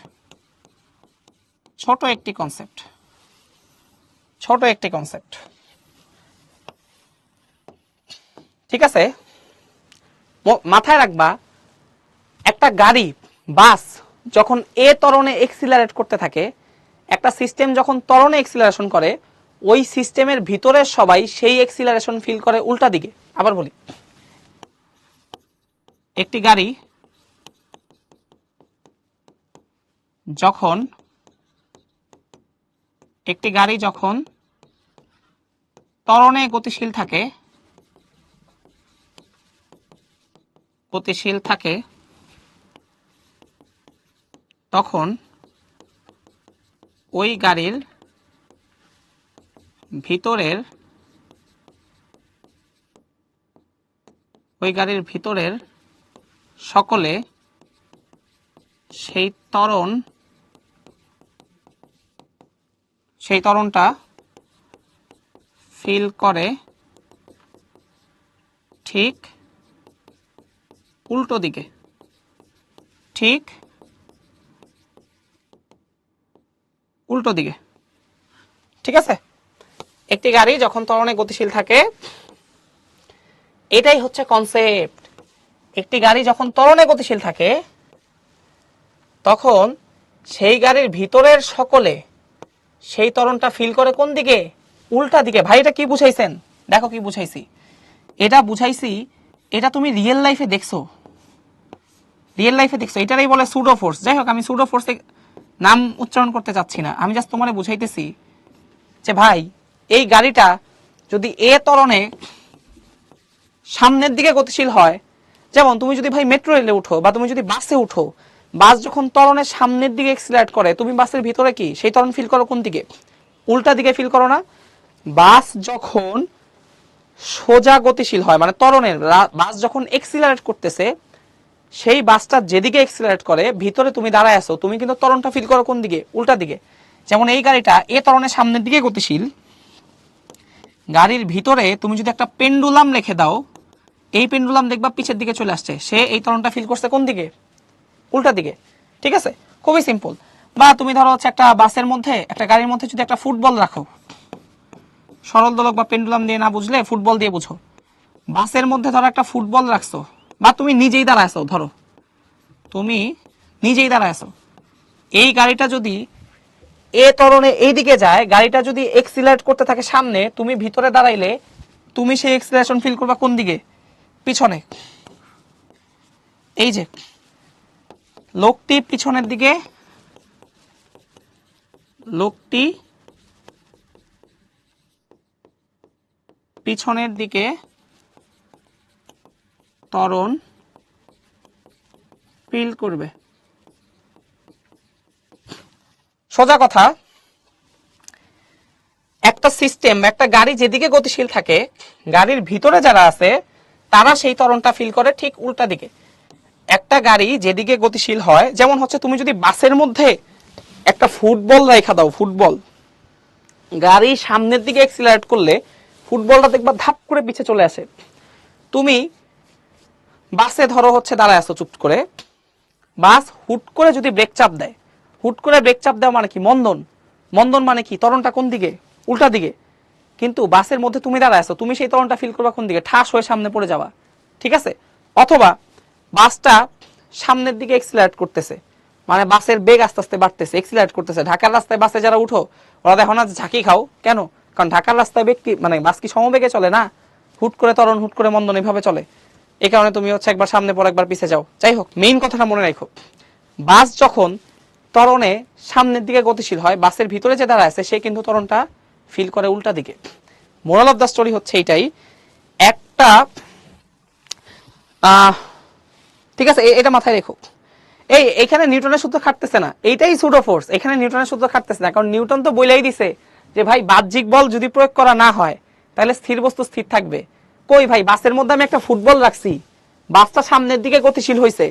ছোট একটি কনসেপ্ট। ঠিক আছে, মাথায় রাখবা একটা গাড়ি বাস যখন এ ত্বরণে এক্সিলারেট করতে থাকে, একটা সিস্টেম যখন ত্বরণে এক্সিলারেশন করে, ওই সিস্টেমের ভিতরের সবাই সেই এক্সিলারেশন ফিল করে উল্টা দিকে। আবার বলি, একটি গাড়ি যখন ত্বরণে গতিশীল থাকে তখন ওই গাড়ির ভিতরের সকলে সেই ত্বরণটা ফিল করে ঠিক উল্টো দিকে। ঠিক আছে, একটি গাড়ি যখন ত্বরণে গতিশীল থাকে, এটাই হচ্ছে কনসেপ্ট। একটি গাড়ি যখন ত্বরণে গতিশীল থাকে তখন সেই গাড়ির ভিতরের সকলে সেই ত্বরণটা ফিল করে কোন দিকে? উল্টা দিকে। ভাই এটা কি বুঝাইছেন? দেখো কি বুঝাইছি, এটা তুমি রিয়েল লাইফে দেখছো, এটারই বলে সুডো ফোর্স। যাই হোক, আমি সুডো ফোর্সে নাম উচ্চারণ করতে চাচ্ছি না, আমি জাস্ট তোমারে বুঝাইতেছি যে ভাই এই গাড়িটা যদি এ ত্বরণে সামনের দিকে গতিশীল হয়, যেমন তুমি যদি ভাই মেট্রো রেলে উঠো বা তুমি যদি বাসে উঠো, বাস যখন ত্বরণের সামনের দিকে এক্সিলারেট করে, তুমি বাসের ভিতরে কি সেই ত্বরণ ফিল করো কোন দিকে? উল্টা দিকে ফিল করো না? বাস যখন সোজা গতিশীল হয়, মানে ত্বরণের বাস যখন এক্সিলারেট করতেছে, সেই বাসটা যেদিকে এক্সিলারেট করে ভিতরে তুমি দাঁড়ায় আছো, তুমি কিন্তু ত্বরণটা ফিল করো কোন দিকে? উল্টা দিকে। যেমন এই গাড়িটা এ ত্বরণের সামনের দিকে গতিশীল, গাড়ির ভিতরে তুমি যদি একটা পেন্ডুলাম রেখে দাও, এই পেন্ডুলাম দেখবা পিছের দিকে চলে আসছে, সে এই ত্বরণটা ফিল করছে কোন দিকে? উল্টা দিকে। ঠিক আছে, খুবই সিম্পল। বা তুমি ধরো হচ্ছে একটা বাসের মধ্যে, একটা গাড়ির মধ্যে যদি একটা ফুটবল রাখো, সরল দোলক বা পেন্ডুলাম দিয়ে না বুঝলে ফুটবল দিয়ে বুঝো। বাসের মধ্যে ধরো একটা ফুটবল রাখছো, বা তুমি নিজেই দাঁড়ায়ছো, ধরো তুমি নিজেই দাঁড়ায়ছো, এই গাড়িটা যদি এ ত্বরণে এইদিকে যায়, গাড়িটা যদি এক্সিলারেট করতে থাকে সামনে, তুমি ভিতরে দাঁড়াইলে তুমি সেই এক্সিলারেশন ফিল করবা কোন দিকে? পিছনে। এই যে লোকটি পিছনের দিকে, ত্বরণ ফিল করবে। সোজা কথা, একটা সিস্টেম, একটা গাড়ি যেদিকে গতিশীল থাকে, গাড়ির ভিতরে যারা আছে তারা সেই ত্বরণটা ফিল করে ঠিক উল্টা দিকে। একটা গাড়ি যেদিকে গতিশীল হয়, যেমন হচ্ছে তুমি যদি বাসের মধ্যে একটা ফুটবল রেখা দাও, ফুটবল গাড়ি সামনের দিকে এক্সিলারেট করলে ফুটবলটা দেখবা ধাপ করে পিছে চলে আসে। তুমি বাসে ধরো হচ্ছে দাঁড়ায় আছো চুপ করে, বাস হুট করে যদি ব্রেক চাপ দেয়, দেওয়া মানে কি? মন্দন মানে কি? ত্বরণটা কোন দিকে? উল্টা দিকে। কিন্তু বাসের মধ্যে তুমি দাঁড়ায় আছো, তুমি সেই ত্বরণটা ফিল করবা কোন দিকে? ঠাস হয়ে সামনে পড়ে যাওয়া। ঠিক আছে, অথবা বাসটা সামনের দিকে এক্সিলারেট করতেছে, মানে বাসের বেগ আস্তে আস্তে বাড়তেছে, এক্সিলারেট করতেছে। ঢাকার রাস্তায় বাসে যারা উঠো, ওরা দেখো না ঝাঁকি খাও কেন? কারণ ঢাকার রাস্তায় বেগ কি, মানে বাস কি সমবেগে চলে না, হুট করে ত্বরণ, হুট করে মন্দন এভাবে চলে। এই কারণে তুমি হচ্ছে একবার সামনে পর একবার পিছে যাও। যাই হোক, মেইন কথাটা মনে রাখো, বাস যখন ত্বরণে সামনের দিকে গতিশীল হয়, বাসের ভিতরে যে দাঁড়ায় আছে সে কিন্তু ত্বরণটা ফিল করে উল্টা দিকে। মোরাল অফ দ্য স্টোরি হচ্ছে এইটাই। একটা ঠিক আছে, এটা মাথায় রেখো। এখানে নিউটনের সূত্র খাটতেছে না, এইটাই সুডো ফোর্স। এখানে নিউটনের সূত্র খাটতেছে না, কারণ নিউটন তো বলেই দিছে যে ভাই বাহ্যিক বল যদি প্রয়োগ করা না হয় তাহলে স্থির বস্তু স্থির থাকবে। কই ভাই, বাসের মধ্যে আমি একটা ফুটবল রাখছি, বাসটা সামনের দিকে গতিশীল হয়েছে,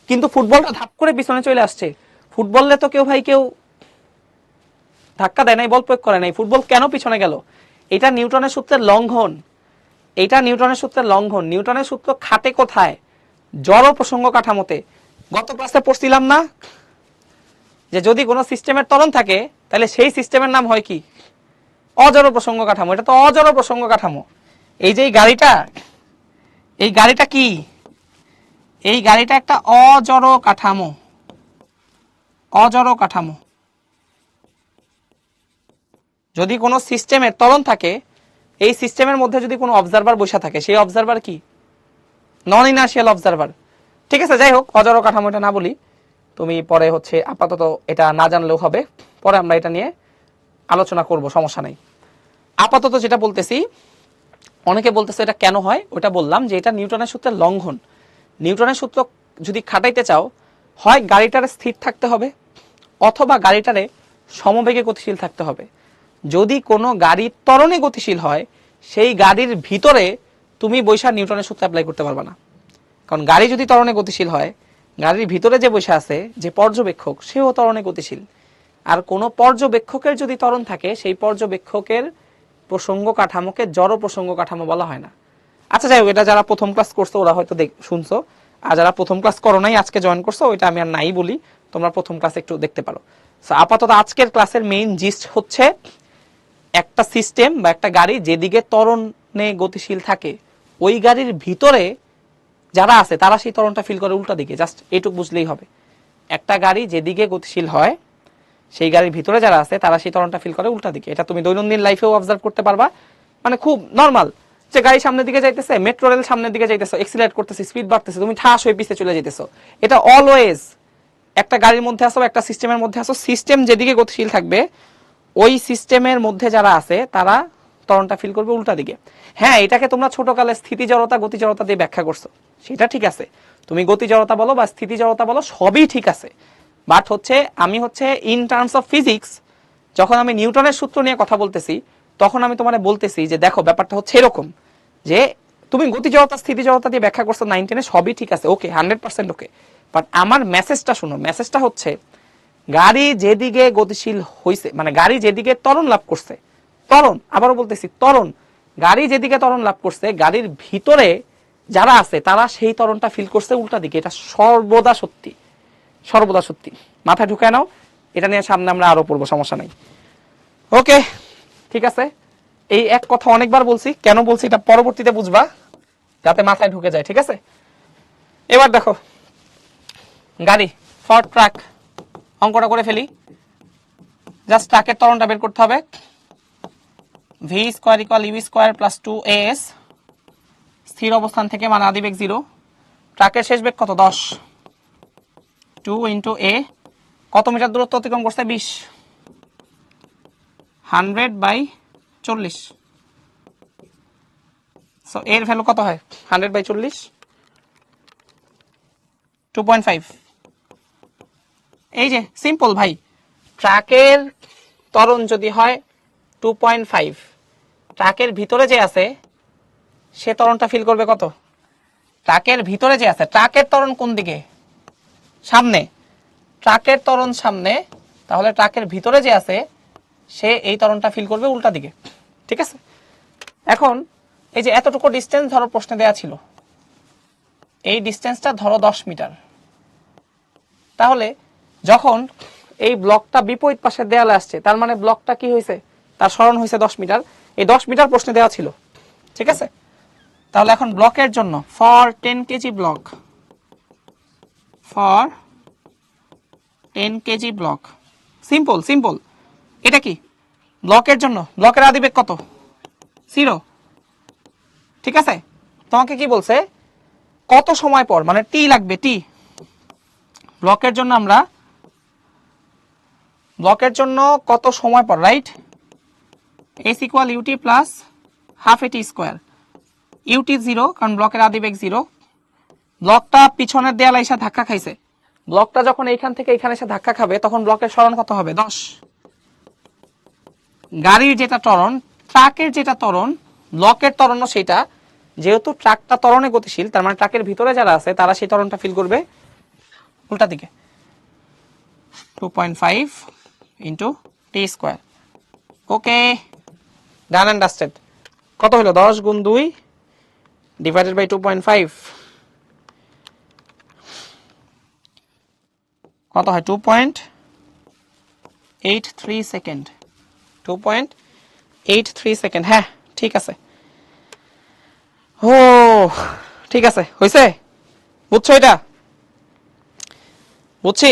কিন্তু ফুটবলটা ধাপ করে পিছনে চলে আসছে। ফুটবলে তো কেউ ধাক্কা দেয় নাই, বল প্রয়োগ করে নাই, ফুটবল কেন পিছনে গেল? এটা নিউটনের সূত্রের লঙ্ঘন। নিউটনের সূত্র খাটে কোথায়? জড় প্রসঙ্গ কাঠামোতে। গত ক্লাসে পড়ছিলাম না, যে যদি কোনো সিস্টেমের ত্বরণ থাকে তাহলে সেই সিস্টেমের নাম হয় কি? অজড় প্রসঙ্গ কাঠামো। এটা তো অজড় প্রসঙ্গ কাঠামো। এই যে এই গাড়িটা কি? এই গাড়িটা একটা অজড় কাঠামো। অজড় কাঠামো। যদি কোনো সিস্টেমের ত্বরণ থাকে, এই সিস্টেমের মধ্যে যদি কোনো অবজারভার বসে থাকে, সেই অবজারভার কি? নন ইনার্শিয়াল অবজারভার। ঠিক আছে, যাই হোক, অজড় কাঠামো এটা না বলি, তুমি পরে হচ্ছে আপাতত এটা না জানলেও হবে, পরে আমরা এটা নিয়ে আলোচনা করব, সমস্যা নাই। আপাতত যেটা বলতেছি, অনেকে বলতেছে এটা কেন হয়, ওটা বললাম যে এটা নিউটনের সূত্রের লঙ্ঘন। নিউটনের সূত্র যদি খাটাইতে চাও, হয় গাড়িটারে স্থির থাকতে হবে অথবা গাড়িটারে সমবেগে গতিশীল থাকতে হবে। যদি কোনো গাড়ি ত্বরণে গতিশীল হয়, সেই গাড়ির ভিতরে তুমি বৈশা নিউটনের সূত্র অ্যাপ্লাই করতে পারবে না। কারণ গাড়ি যদি ত্বরণে গতিশীল হয়, গাড়ির ভিতরে যে বৈশা আছে, যে পর্যবেক্ষক, সেও ত্বরণে গতিশীল। আর কোনো পর্যবেক্ষকের যদি ত্বরণ থাকে, সেই পর্যবেক্ষকের প্রসঙ্গ কাঠামোকে জড় প্রসঙ্গ কাঠামো বলা হয় না। আচ্ছা যাই হোক, এটা যারা প্রথম ক্লাস করছো ওরা হয়তো শুনছো, আর যারা প্রথম ক্লাস করো নাই, আজকে জয়েন করছো, ওইটা আমি আর নাই বলি, তোমরা প্রথম ক্লাস একটু দেখতে পারো। আপাতত আজকের ক্লাসের মেইন জিস্ট হচ্ছে, একটা সিস্টেম বা একটা গাড়ি যেদিকে ত্বরণে গতিশীল থাকে, ওই গাড়ির ভিতরে যারা আছে তারা সেই ত্বরণটা ফিল করে উল্টা দিকে। জাস্ট এইটুকু বুঝলেই হবে। একটা গাড়ি যেদিকে গতিশীল হয়, সেই গাড়ির ভিতরে যারা আছে তারা সেই ত্বরণটা ফিল করে উল্টা দিকে। এটা তুমি দৈনন্দিন লাইফেও অবজার্ভ করতে পারবা। মানে খুব নর্মাল, যে গাড়ি সামনের দিকে যাইতেছে, মেট্রো রেল সামনের দিকে যাইতেছে, এক্সিলারেট করতেছে, স্পিড বাড়তেছে, তুমি ঠাস হয়ে পিছে চলে যেতেছো। এটা অলওয়েজ একটা গাড়ির মধ্যে আসো, একটা সিস্টেমের মধ্যে আসো, সিস্টেম যেদিকে গতিশীল থাকবে, ওই সিস্টেমের মধ্যে যারা আছে তারা ত্বরণটা ফিল করবে উল্টা দিকে। হ্যাঁ, এটাকে তোমরা ছোটকালে স্থিতি জড়তা, গতি জড়তা দিয়ে ব্যাখ্যা করছো, সেটা ঠিক আছে। তুমি গতি জড়তা বলো বা স্থিতি জড়তা বলো, সবই ঠিক আছে। বাট হচ্ছে আমি হচ্ছে ইন টার্মস অফ ফিজিক্স, যখন আমি নিউটনের সূত্র নিয়ে কথা বলতেছি, তখন আমি তোমার বলতেছি যে দেখো ব্যাপারটা হচ্ছে এরকম, যে তুমি গতি জড়তা, স্থিতি জড়তা দিয়ে ব্যাখ্যা করছো 9-10-এ, সবই ঠিক আছে, ওকে, 100% ওকে। বাট আমার মেসেজটা শুনো, মেসেজটা হচ্ছে গাড়ি যেদিকে গতিশীল হইছে, মানে গাড়ি যেদিকে ত্বরণ লাভ করছে, ত্বরণ, আবারও বলতেছি ত্বরণ, গাড়ি যেদিকে ত্বরণ লাভ করছে, গাড়ির ভিতরে যারা আছে তারা সেই ত্বরণটা ফিল করছে উল্টা দিকে। এটা সর্বদা সত্যি, সর্বদা সত্যি। মাথায় ঢুকে নাও, এটা নিয়ে সামনে আমরা আরো পড়বো, সমস্যা নাই। ওকে, ঠিক আছে। এই এক কথা অনেকবার বলছি, কেন বলছি এটা পরবর্তীতে বুঝবা, যাতে মাথায় ঢুকে যায়, ঠিক আছে। এবার দেখো, গাড়ি ফর ট্রাক, অঙ্কটা করে ফেলি। জাস্ট ট্রাকের ত্বরণটা বের করতে হবে। V square equal u square plus 2as, স্থির অবস্থান থেকে মানে আদিবেগ 0, ট্রাকের শেষ বেগ কত? 10, 2 ইন্টু এ, কত মিটার দূরত্ব অতিক্রম করছে? 20, 100/40। সো এর ভ্যালু কত হয়? 100/40, 2.5। এই যে সিম্পল ভাই, ট্রাকের ত্বরণ যদি হয় 2.5, ট্রাকের ভিতরে যে আছে সে ত্বরণটা ফিল করবে কত? ট্রাকের ভিতরে যে আছে, ট্রাকের ত্বরণ কোন দিকে? সামনে। ট্রাকের ত্বরণ সামনে, তাহলে ট্রাকের ভিতরে যে আছে সে এই ত্বরণটা ফিল করবে উল্টা দিকে, ঠিক আছে। এখন এই যে এতটুকু ডিস্টেন্স ধরো প্রশ্নে দেয়া ছিল, এই ডিস্টেন্সটা ধরো 10 মিটার। তাহলে যখন এই ব্লকটা বিপরীত পাশের দেয়ালে আসছে, তার মানে ব্লকটা কি হয়েছে? তার সরণ হয়েছে 10 মিটার। এই 10 মিটার প্রশ্নে দেওয়া ছিল, ঠিক আছে। তাহলে এখন ব্লকের জন্য, for 10 KG block, for 10 KG block, simple simple. এটা কি ব্লকের জন্য? ব্লকের আদিবেগ কত? 0, ঠিক আছে। তোমাকে কি বলছে? কত সময় পর, মানে টি লাগবে, টি। ব্লকের জন্য আমরা, ব্লকের জন্য কত সময় পর, right? S equal u t plus half a t square. U t 0, কারণ ব্লকের আদিবেগ 0। ব্লকটা পিছনের দেয়ালে এসে ধাক্কা খাইছে, ব্লকটা যখন এইখান থেকে এইখানে এসে ধাক্কা খাবে, তখন ব্লকের সরণ কত হবে? 10। গাড়ির যেটা ত্বরণ, ট্রাকের যেটা ত্বরণ, ব্লকের ত্বরণও সেটা। যেহেতু ট্রাকটা ত্বরণে গতিশীল, তার মানে ট্রাকের ভিতরে যারা আছে তারা সেই ত্বরণটা ফিল করবে উল্টা দিকে। 2.5 into T square. Okay, done and dusted. কত হলো? 10 গুণ 2 ডিভাইডেড বাই 2.5, কত হয়? 2.83 সেকেন্ড 2.83 সেকেন্ড। হ্যাঁ ঠিক আছে। ও ঠিক আছে, হয়েছে? বুঝছো এটা? বুঝছি।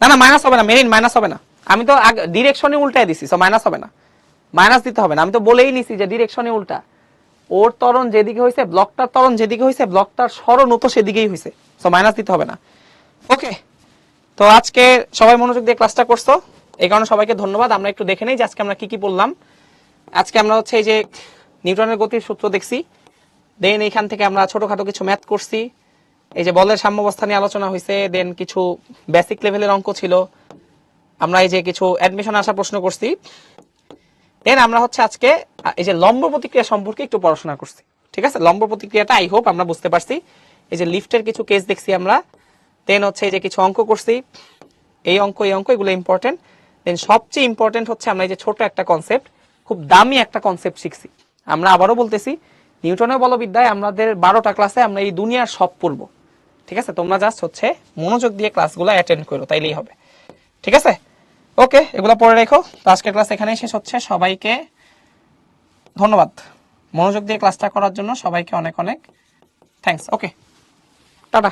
না না মাইনাস হবে না মেরিন, মাইনাস হবে না। আমি তো ডিরেকশনে উল্টায় দিছি, সো মাইনাস হবে না, মাইনাস দিতে হবে না। আমি তো বলেই নিছি যে ডিরেকশনে উল্টা। ওর ত্বরণ যেদিকে হয়েছে, ব্লকটার ত্বরণ যেদিকে হয়েছে, ব্লকটার সরণও তো সেদিকেই হয়েছে, সো মাইনাস দিতে হবে না। ওকে, তো আজকে সবাই মনোযোগ দিয়ে ক্লাসটা করছো, এই কারণে সবাইকে ধন্যবাদ। আমরা একটু দেখে নেই যে আজকে আমরা কি কি বললাম। আজকে আমরা হচ্ছে এই যে নিউটনের গতির সূত্র দেখছি, দেন এইখান থেকে আমরা ছোটখাটো কিছু ম্যাথ করছি, এই যে বলের সাম্যাবস্থা নিয়ে আলোচনা হয়েছে, দেন কিছু বেসিক লেভেলের অঙ্ক ছিল, আমরা এই যে কিছু অ্যাডমিশন আসা প্রশ্ন করছি, দেন আমরা হচ্ছে আজকে এই যে লম্ব প্রতিক্রিয়া সম্পর্কে একটু পড়াশোনা করছি। ঠিক আছে, লম্ব প্রতিক্রিয়াটা আই হোপ আমরা বুঝতে পারছি। এই যে লিফটের কিছু কেস দেখছি আমরা, দেন হচ্ছে এই যে কিছু অঙ্ক করছি, এই অঙ্ক এগুলো ইম্পর্টেন্ট। দেন সবচেয়ে ইম্পর্টেন্ট হচ্ছে আমরা এই যে ছোট একটা কনসেপ্ট, খুব দামি একটা কনসেপ্ট শিখছি। আমরা আবারও বলতেছি, নিউটনের বলবিদ্যায় আমাদের 12টা ক্লাসে আমরা এই দুনিয়ার সব পড়বো। ঠিক আছে, তোমরা জাস্ট হচ্ছে মনোযোগ দিয়ে ক্লাসগুলো অ্যাটেন্ড করো, তাইলেই হবে। ঠিক আছে, ওকে, এগুলো পড়ে রেখো। তো আজকের ক্লাস এখানেই শেষ হচ্ছে। সবাইকে ধন্যবাদ মনোযোগ দিয়ে ক্লাসটা করার জন্য, সবাইকে অনেক অনেক থ্যাঙ্কস। ওকে, টাটা।